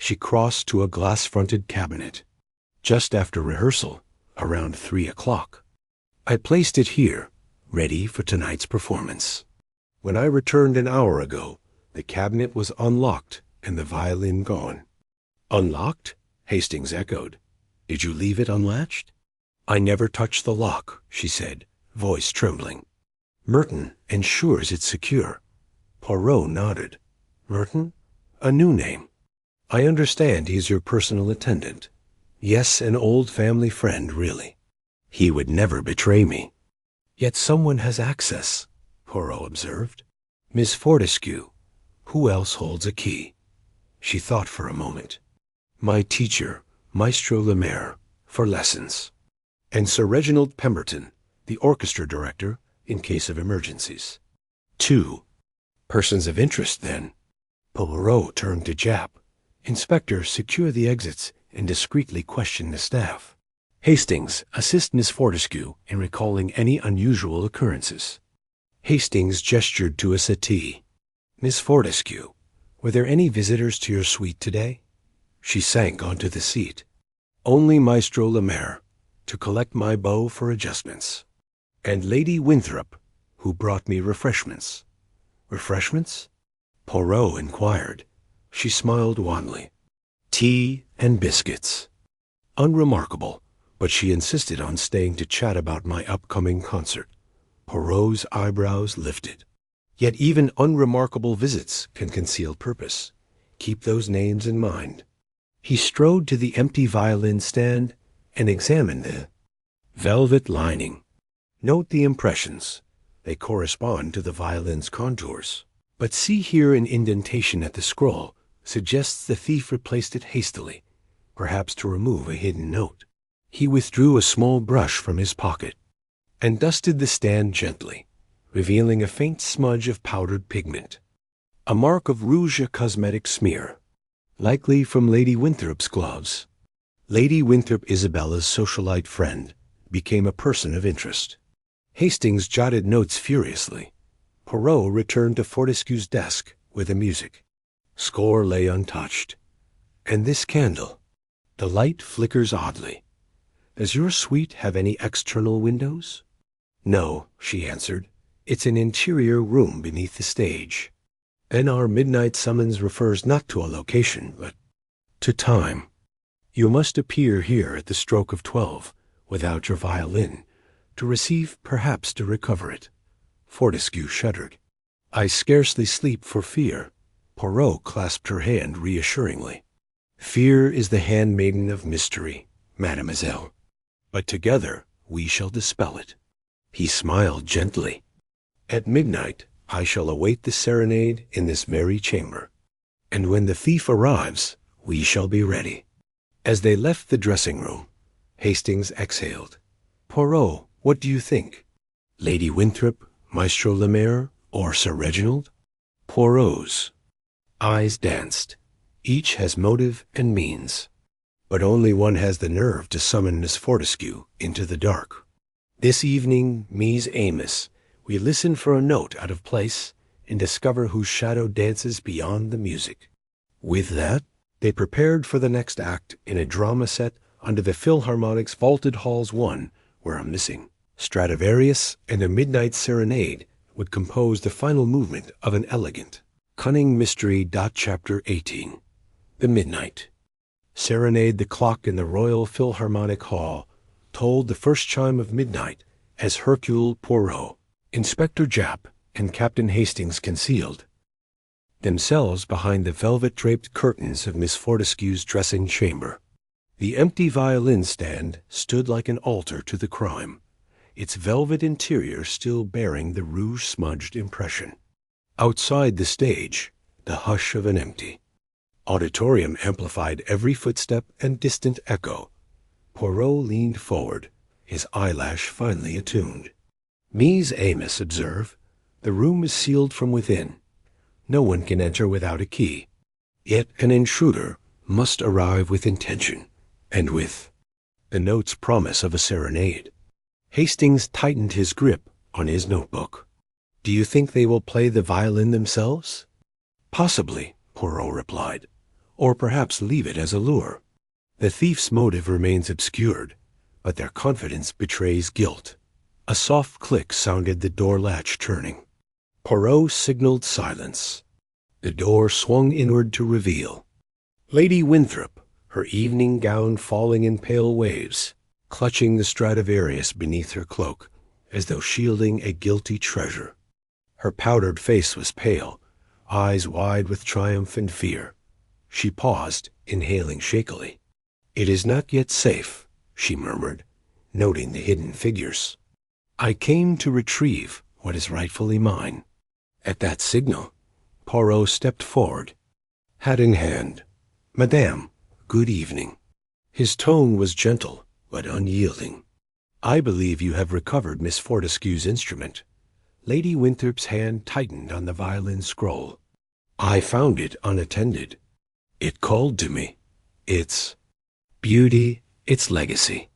She crossed to a glass-fronted cabinet. Just after rehearsal, around 3 o'clock. I placed it here, ready for tonight's performance. When I returned an hour ago, the cabinet was unlocked and the violin gone. Unlocked? Hastings echoed. Did you leave it unlatched? I never touched the lock, she said, voice trembling. Merton ensures it's secure. Poirot nodded. Merton? A new name. I understand he's your personal attendant. Yes, an old family friend, really. He would never betray me. Yet someone has access, Poirot observed. Miss Fortescue. Who else holds a key? She thought for a moment. My teacher, Maestro Lemaire, for lessons. And Sir Reginald Pemberton, the orchestra director, in case of emergencies. 2. Persons of interest, then. Poirot turned to Japp. Inspector, secure the exits and discreetly question the staff. Hastings, assist Miss Fortescue in recalling any unusual occurrences. Hastings gestured to a settee. Miss Fortescue, were there any visitors to your suite today? She sank onto the seat. Only Maestro Lemaire, to collect my bow for adjustments. And Lady Winthrop, who brought me refreshments. Refreshments? Poirot inquired. She smiled wanly. Tea and biscuits. Unremarkable, but she insisted on staying to chat about my upcoming concert. Poirot's eyebrows lifted. Yet even unremarkable visits can conceal purpose. Keep those names in mind. He strode to the empty violin stand and examined the velvet lining. Note the impressions. They correspond to the violin's contours. But see here an indentation at the scroll suggests the thief replaced it hastily, perhaps to remove a hidden note. He withdrew a small brush from his pocket and dusted the stand gently, revealing a faint smudge of powdered pigment. A mark of rouge à cosmetic smear, likely from Lady Winthrop's gloves. Lady Winthrop, Isabella's socialite friend, became a person of interest. Hastings jotted notes furiously. Poirot returned to Fortescue's desk with the music. Score lay untouched. And this candle. The light flickers oddly. Does your suite have any external windows? No, she answered. It's an interior room beneath the stage. Then our midnight summons refers not to a location, but to time. You must appear here at the stroke of 12, without your violin, to receive, perhaps to recover it. Fortescue shuddered. I scarcely sleep for fear. Poirot clasped her hand reassuringly. Fear is the handmaiden of mystery, mademoiselle. But together we shall dispel it. He smiled gently. At midnight I shall await the serenade in this very chamber. And when the thief arrives, we shall be ready. As they left the dressing-room, Hastings exhaled. Poirot, what do you think? Lady Winthrop, Maestro Lemaire, or Sir Reginald? Poirot's eyes danced. Each has motive and means. But only one has the nerve to summon Miss Fortescue into the dark. This evening, Mies Amos, we listen for a note out of place and discover whose shadow dances beyond the music. With that, they prepared for the next act in a drama set under the Philharmonic's vaulted halls 1, where a missing Stradivarius and a midnight serenade would compose the final movement of an elegant, cunning mystery. Chapter 18. The Midnight Serenade. The clock in the Royal Philharmonic Hall tolled the first chime of midnight as Hercule Poirot, Inspector Japp, and Captain Hastings concealed themselves behind the velvet-draped curtains of Miss Fortescue's dressing chamber. The empty violin stand stood like an altar to the crime, its velvet interior still bearing the rouge-smudged impression. Outside the stage, the hush of an empty auditorium amplified every footstep and distant echo. Poirot leaned forward, his eyelash finely attuned. Mies Amos, observe, the room is sealed from within. No one can enter without a key. Yet an intruder must arrive with intention, and with the note's promise of a serenade. Hastings tightened his grip on his notebook. Do you think they will play the violin themselves? Possibly, Poirot replied. or perhaps leave it as a lure. The thief's motive remains obscured, but their confidence betrays guilt. A soft click sounded the door latch turning. Poirot signaled silence. The door swung inward to reveal Lady Winthrop, her evening gown falling in pale waves, clutching the Stradivarius beneath her cloak, as though shielding a guilty treasure. Her powdered face was pale, eyes wide with triumph and fear. She paused, inhaling shakily. "It is not yet safe," she murmured, noting the hidden figures. "I came to retrieve what is rightfully mine." At that signal, Poirot stepped forward, hat in hand. "Madame, good evening." His tone was gentle, but unyielding. "I believe you have recovered Miss Fortescue's instrument." Lady Winthrop's hand tightened on the violin scroll. "I found it unattended. It called to me. Its beauty, its legacy.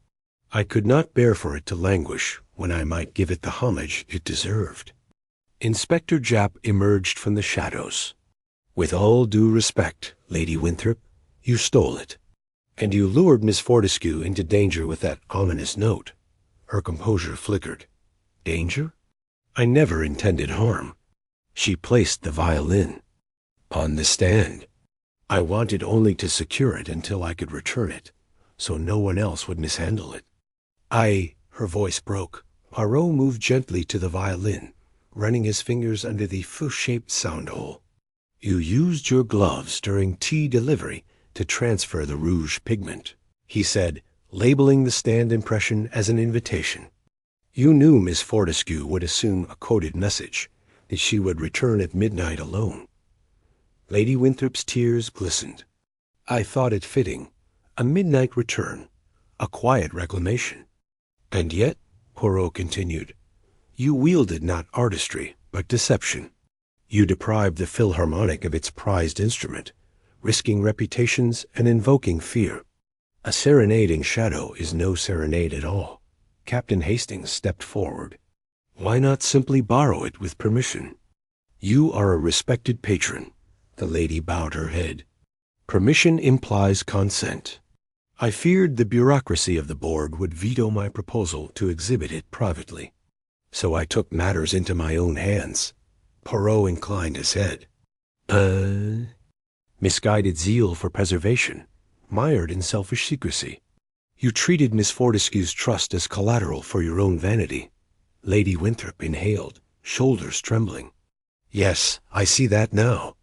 I could not bear for it to languish when I might give it the homage it deserved." Inspector Japp emerged from the shadows. "With all due respect, Lady Winthrop, you stole it. And you lured Miss Fortescue into danger with that ominous note." Her composure flickered. "Danger? I never intended harm." She placed the violin on the stand. "I wanted only to secure it until I could return it, so no one else would mishandle it." Her voice broke. Poirot moved gently to the violin, running his fingers under the faux-shaped sound hole. "You used your gloves during tea delivery to transfer the rouge pigment," he said, labeling the stand impression as an invitation. "You knew Miss Fortescue would assume a coded message, that she would return at midnight alone." Lady Winthrop's tears glistened. "I thought it fitting. A midnight return. A quiet reclamation." "And yet," Poirot continued, "you wielded not artistry, but deception. You deprived the Philharmonic of its prized instrument, risking reputations and invoking fear. A serenading shadow is no serenade at all." Captain Hastings stepped forward. "Why not simply borrow it with permission?" "You are a respected patron." The lady bowed her head. "Permission implies consent. I feared the bureaucracy of the board would veto my proposal to exhibit it privately. So I took matters into my own hands." Poirot inclined his head. Misguided zeal for preservation, mired in selfish secrecy. You treated Miss Fortescue's trust as collateral for your own vanity." Lady Winthrop inhaled, shoulders trembling. "Yes, I see that now."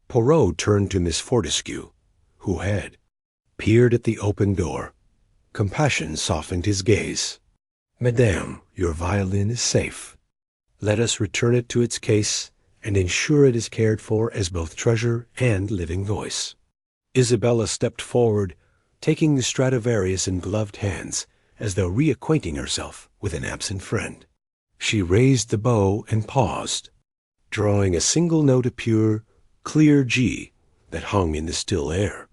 Poirot turned to Miss Fortescue, who had peered at the open door. Compassion softened his gaze. "Madame, your violin is safe. Let us return it to its case and ensure it is cared for as both treasure and living voice." Isabella stepped forward, taking the Stradivarius in gloved hands, as though reacquainting herself with an absent friend. She raised the bow and paused, drawing a single note of pure, clear G that hung in the still air.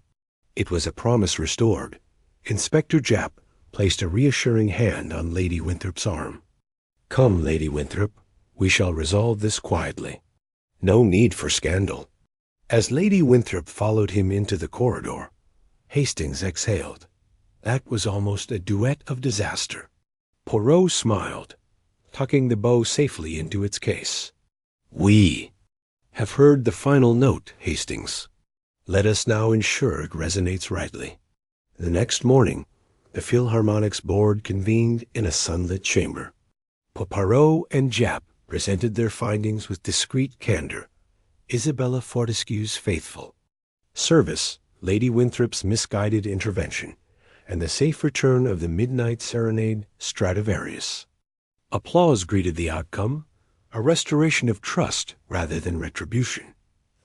It was a promise restored. Inspector Japp placed a reassuring hand on Lady Winthrop's arm. "Come, Lady Winthrop, we shall resolve this quietly. No need for scandal." As Lady Winthrop followed him into the corridor, Hastings exhaled. That was almost a duet of disaster. Poirot smiled, tucking the bow safely into its case. "We have heard the final note, Hastings. Let us now ensure it resonates rightly." The next morning, the Philharmonic's board convened in a sunlit chamber. Poirot and Japp presented their findings with discreet candor. Isabella Fortescue's faithful service, Lady Winthrop's misguided intervention, and the safe return of the midnight serenade Stradivarius. Applause greeted the outcome, a restoration of trust rather than retribution.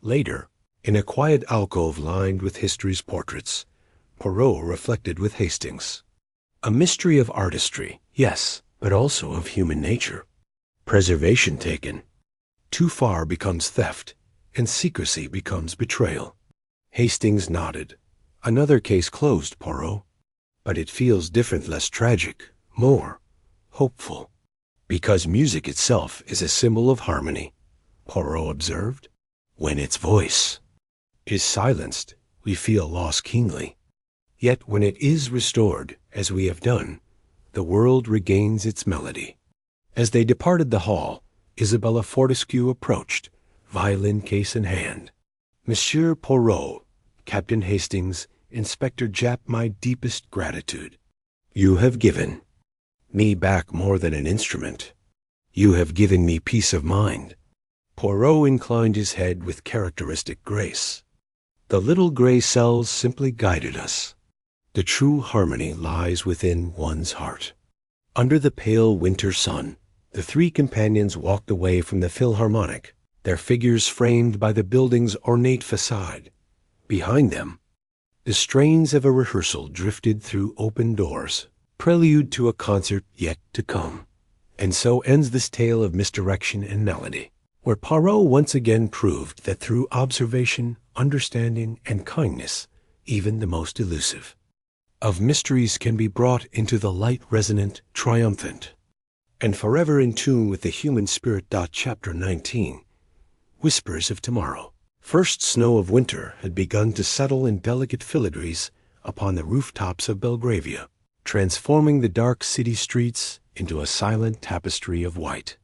Later, in a quiet alcove lined with history's portraits, Poirot reflected with Hastings. A mystery of artistry, yes, but also of human nature. Preservation taken too far becomes theft, and secrecy becomes betrayal. Hastings nodded. "Another case closed, Poirot. But it feels different, less tragic, more hopeful." "Because music itself is a symbol of harmony," Poirot observed. "When its voice is silenced, we feel loss keenly. Yet when it is restored, as we have done, the world regains its melody. As they departed the hall, Isabella Fortescue approached, violin case in hand. Monsieur Poirot, Captain Hastings, Inspector Japp, my deepest gratitude. You have given me back more than an instrument. You have given me peace of mind. Poirot inclined his head with characteristic grace. The little gray cells simply guided us. The true harmony lies within one's heart. Under the pale winter sun, the three companions walked away from the Philharmonic, their figures framed by the building's ornate facade. Behind them, the strains of a rehearsal drifted through open doors, prelude to a concert yet to come. And so ends this tale of misdirection and melody, where Poirot once again proved that through observation, understanding, and kindness, even the most elusive of mysteries can be brought into the light resonant, triumphant, and forever in tune with the human spirit. Chapter 19. Whispers of Tomorrow. First snow of winter had begun to settle in delicate filigrees upon the rooftops of Belgravia, transforming the dark city streets into a silent tapestry of white.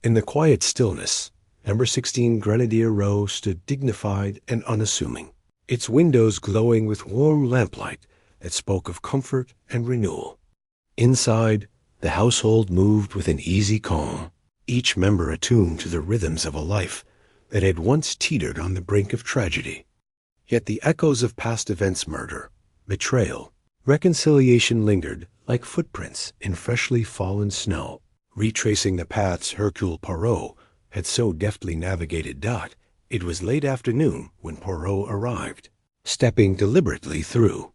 In the quiet stillness, number 16 Grenadier Row stood dignified and unassuming, its windows glowing with warm lamplight that spoke of comfort and renewal. Inside, the household moved with an easy calm, each member attuned to the rhythms of a life that had once teetered on the brink of tragedy. Yet the echoes of past events, murder, betrayal, reconciliation lingered like footprints in freshly fallen snow, retracing the paths Hercule Poirot had so deftly navigated. It was late afternoon when Poirot arrived, stepping deliberately through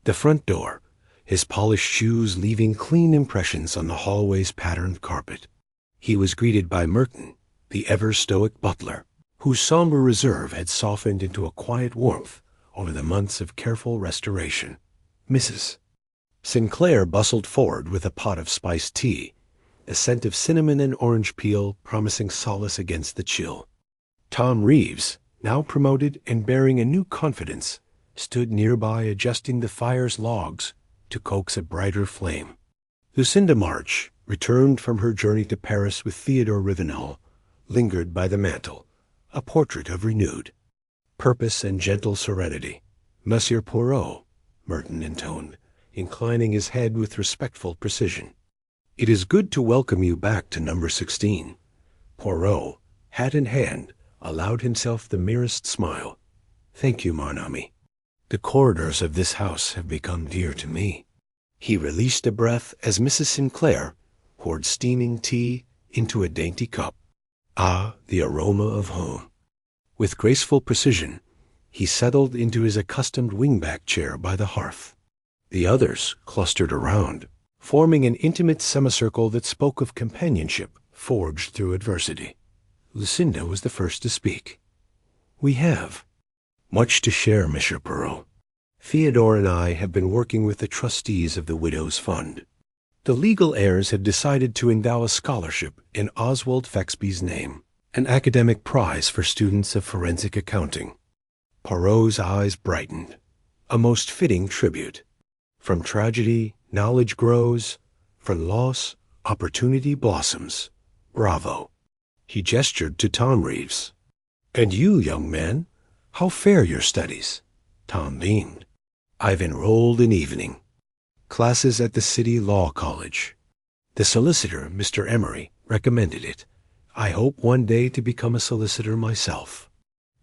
the front door, his polished shoes leaving clean impressions on the hallway's patterned carpet. He was greeted by Merton, the ever-stoic butler, whose somber reserve had softened into a quiet warmth over the months of careful restoration. Mrs. Sinclair bustled forward with a pot of spiced tea, a scent of cinnamon and orange peel promising solace against the chill. Tom Reeves, now promoted and bearing a new confidence, stood nearby adjusting the fire's logs to coax a brighter flame. Lucinda March, returned from her journey to Paris with Theodore Rivenel, lingered by the mantel, a portrait of renewed purpose and gentle serenity. Monsieur Poirot, Merton intoned, inclining his head with respectful precision. It is good to welcome you back to number 16. Poirot, hat in hand, allowed himself the merest smile. Thank you, mon ami. The corridors of this house have become dear to me. He released a breath as Mrs. Sinclair poured steaming tea into a dainty cup. Ah, the aroma of home. With graceful precision, he settled into his accustomed wingback chair by the hearth. The others clustered around, forming an intimate semicircle that spoke of companionship forged through adversity. Lucinda was the first to speak. We have much to share, Monsieur Poirot. Theodore and I have been working with the trustees of the Widows' Fund. The legal heirs have decided to endow a scholarship in Oswald Fexby's name, an academic prize for students of forensic accounting. Poirot's eyes brightened. A most fitting tribute. From tragedy, knowledge grows. From loss, opportunity blossoms. Bravo. He gestured to Tom Reeves. And you, young man, how fare your studies? Tom beamed. I've enrolled in evening classes at the City Law College. The solicitor, Mr. Emery, recommended it. I hope one day to become a solicitor myself.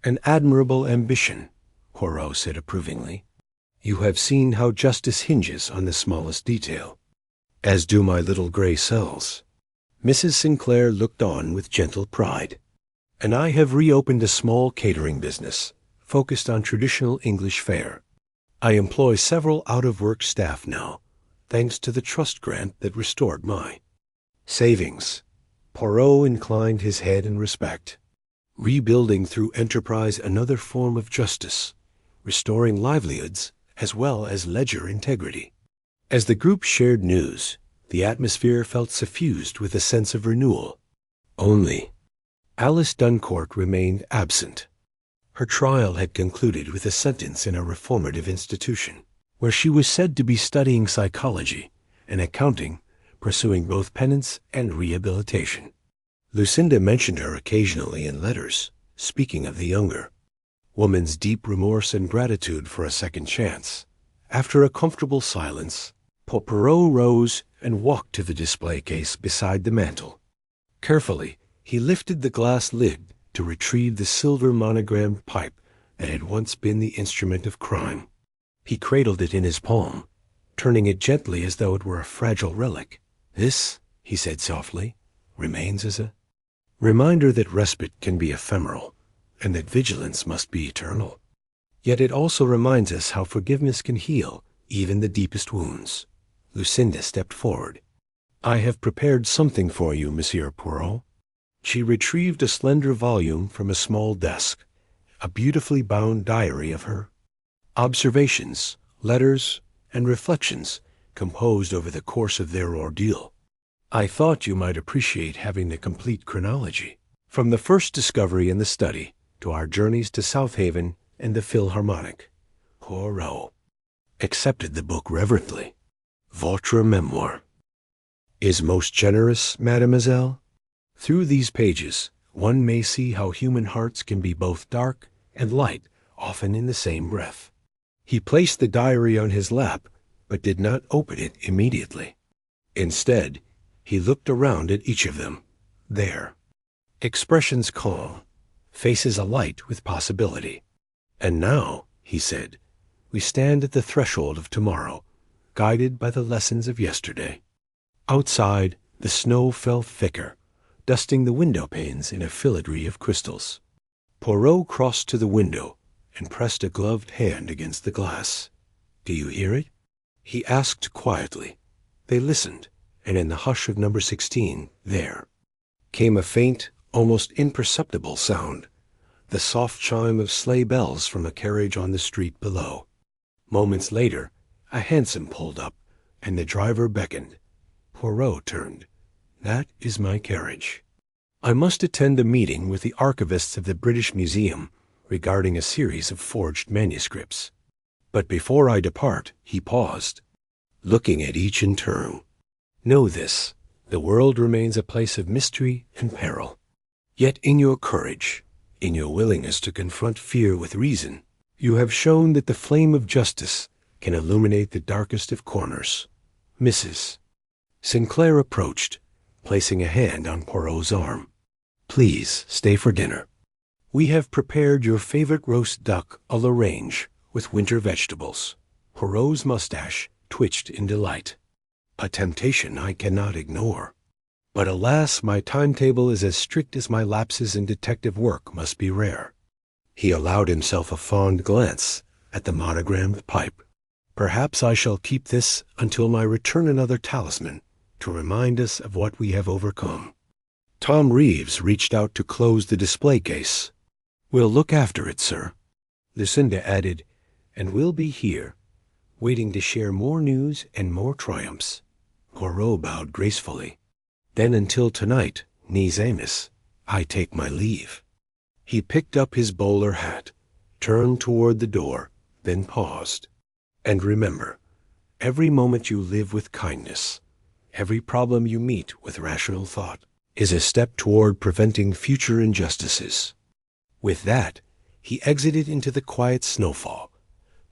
An admirable ambition, Poirot said approvingly. You have seen how justice hinges on the smallest detail, as do my little gray cells. Mrs. Sinclair looked on with gentle pride. And I have reopened a small catering business, focused on traditional English fare. I employ several out-of-work staff now, thanks to the trust grant that restored my savings. Poirot inclined his head in respect. Rebuilding through enterprise another form of justice, restoring livelihoods as well as ledger integrity. As the group shared news, the atmosphere felt suffused with a sense of renewal. Only Alice Duncourt remained absent. Her trial had concluded with a sentence in a reformative institution, where she was said to be studying psychology and accounting, pursuing both penance and rehabilitation. Lucinda mentioned her occasionally in letters, speaking of the younger woman's deep remorse and gratitude for a second chance. After a comfortable silence, Poirot rose and walked to the display case beside the mantel. Carefully, he lifted the glass lid to retrieve the silver monogrammed pipe that had once been the instrument of crime. He cradled it in his palm, turning it gently as though it were a fragile relic. "This," he said softly, "remains as a reminder that respite can be ephemeral and that vigilance must be eternal. Yet it also reminds us how forgiveness can heal even the deepest wounds." Lucinda stepped forward. "I have prepared something for you, Monsieur Poirot." She retrieved a slender volume from a small desk, a beautifully bound diary of her observations, letters, and reflections composed over the course of their ordeal. "I thought you might appreciate having the complete chronology, from the first discovery in the study to our journeys to South Haven and the Philharmonic." Poirot accepted the book reverently. "Votre memoire is most generous, mademoiselle. Through these pages, one may see how human hearts can be both dark and light, often in the same breath." He placed the diary on his lap, but did not open it immediately. Instead, he looked around at each of them. There, expressions calm, faces alight with possibility. "And now," he said, "we stand at the threshold of tomorrow, guided by the lessons of yesterday." Outside, the snow fell thicker, dusting the window panes in a filigree of crystals. Poirot crossed to the window and pressed a gloved hand against the glass. "Do you hear it?" he asked quietly. They listened, and in the hush of number 16, there came a faint, almost imperceptible sound, the soft chime of sleigh bells from a carriage on the street below. Moments later, a hansom pulled up, and the driver beckoned. Poirot turned. "That is my carriage. I must attend a meeting with the archivists of the British Museum regarding a series of forged manuscripts. But before I depart," he paused, looking at each in turn, "know this, the world remains a place of mystery and peril. Yet in your courage, in your willingness to confront fear with reason, you have shown that the flame of justice can illuminate the darkest of corners. Mrs. Sinclair approached, placing a hand on Poirot's arm. "Please stay for dinner. We have prepared your favorite roast duck à l'orange with winter vegetables." Poirot's mustache twitched in delight. "A temptation I cannot ignore. But alas, my timetable is as strict as my lapses in detective work must be rare." He allowed himself a fond glance at the monogrammed pipe. "Perhaps I shall keep this until my return, another talisman to remind us of what we have overcome." Tom Reeves reached out to close the display case. "We'll look after it, sir," Lucinda added, "and we'll be here, waiting to share more news and more triumphs." Poirot bowed gracefully. "Then until tonight, Nice Amos, I take my leave." He picked up his bowler hat, turned toward the door, then paused. "And remember, every moment you live with kindness, every problem you meet with rational thought, is a step toward preventing future injustices." With that, he exited into the quiet snowfall,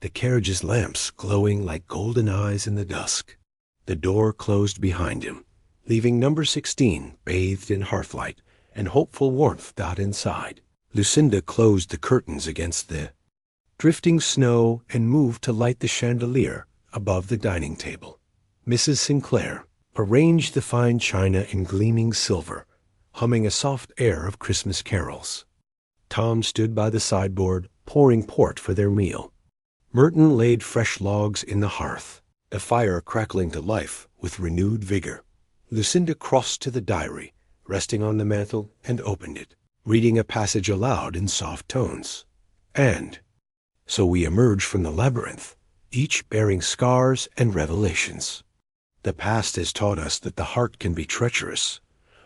the carriage's lamps glowing like golden eyes in the dusk. The door closed behind him, leaving number 16 bathed in hearthlight and hopeful warmth inside. Lucinda closed the curtains against the drifting snow and moved to light the chandelier above the dining table. Mrs. Sinclair arranged the fine china in gleaming silver, humming a soft air of Christmas carols. Tom stood by the sideboard, pouring port for their meal. Merton laid fresh logs in the hearth, the fire crackling to life with renewed vigor. Lucinda crossed to the diary, resting on the mantel, and opened it, reading a passage aloud in soft tones. And so we emerge from the labyrinth, each bearing scars and revelations. The past has taught us that the heart can be treacherous,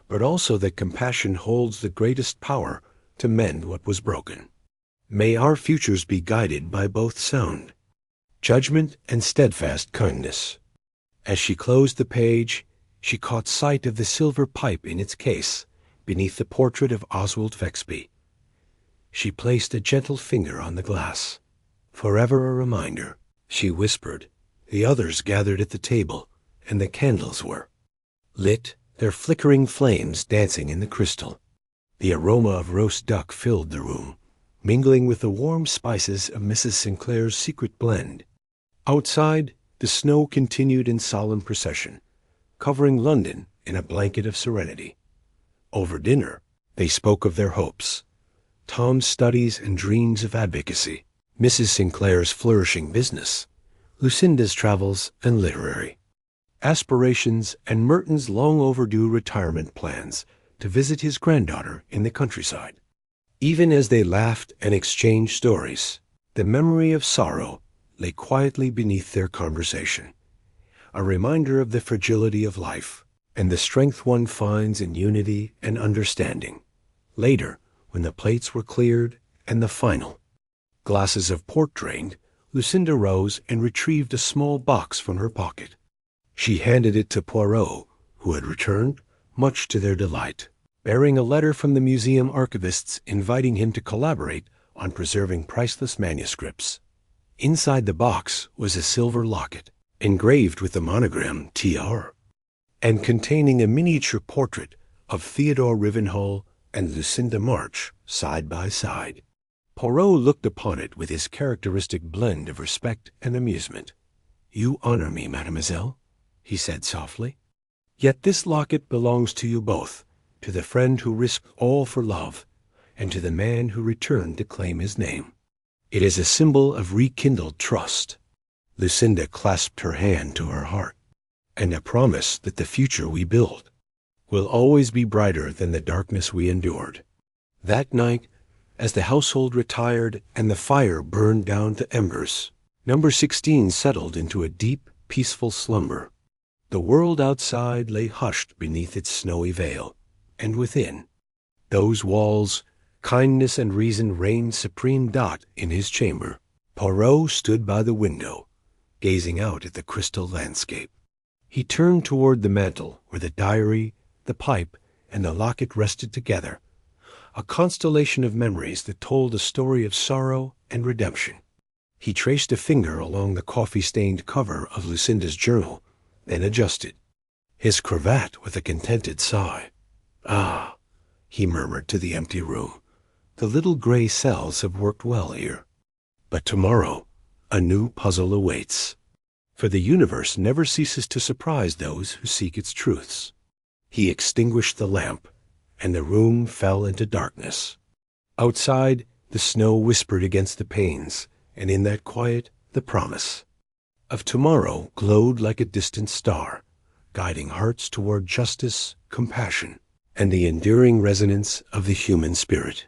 but also that compassion holds the greatest power to mend what was broken. May our futures be guided by both sound judgment and steadfast kindness. As she closed the page, she caught sight of the silver pipe in its case, beneath the portrait of Oswald Fexby. She placed a gentle finger on the glass. Forever a reminder, she whispered. The others gathered at the table, and the candles were lit, their flickering flames dancing in the crystal. The aroma of roast duck filled the room, mingling with the warm spices of Mrs. Sinclair's secret blend. Outside, the snow continued in solemn procession, covering London in a blanket of serenity. Over dinner, they spoke of their hopes, Tom's studies and dreams of advocacy, Mrs. Sinclair's flourishing business, Lucinda's travels and literary aspirations, and Merton's long-overdue retirement plans to visit his granddaughter in the countryside. Even as they laughed and exchanged stories, the memory of sorrow lay quietly beneath their conversation, a reminder of the fragility of life and the strength one finds in unity and understanding. Later, when the plates were cleared and the final glasses of port drained, Lucinda rose and retrieved a small box from her pocket. She handed it to Poirot, who had returned, much to their delight, bearing a letter from the museum archivists inviting him to collaborate on preserving priceless manuscripts. Inside the box was a silver locket, engraved with the monogram TR, and containing a miniature portrait of Theodore Rivenhall and Lucinda March side by side. Poirot looked upon it with his characteristic blend of respect and amusement. "You honor me, mademoiselle," he said softly. "Yet this locket belongs to you both, to the friend who risked all for love, and to the man who returned to claim his name. It is a symbol of rekindled trust." Lucinda clasped her hand to her heart. "And a promise that the future we build will always be brighter than the darkness we endured." That night, as the household retired and the fire burned down to embers, Number 16 settled into a deep, peaceful slumber. The world outside lay hushed beneath its snowy veil, and within those walls, kindness and reason reigned supreme. In his chamber, Poirot stood by the window, gazing out at the crystal landscape. He turned toward the mantel where the diary, the pipe, and the locket rested together, a constellation of memories that told a story of sorrow and redemption. He traced a finger along the coffee-stained cover of Lucinda's journal, then adjusted his cravat with a contented sigh. "Ah," he murmured to the empty room, "the little gray cells have worked well here. But tomorrow a new puzzle awaits, for the universe never ceases to surprise those who seek its truths." He extinguished the lamp, and the room fell into darkness. Outside, the snow whispered against the panes, and in that quiet, the promise of tomorrow glowed like a distant star, guiding hearts toward justice, compassion, and the enduring resonance of the human spirit.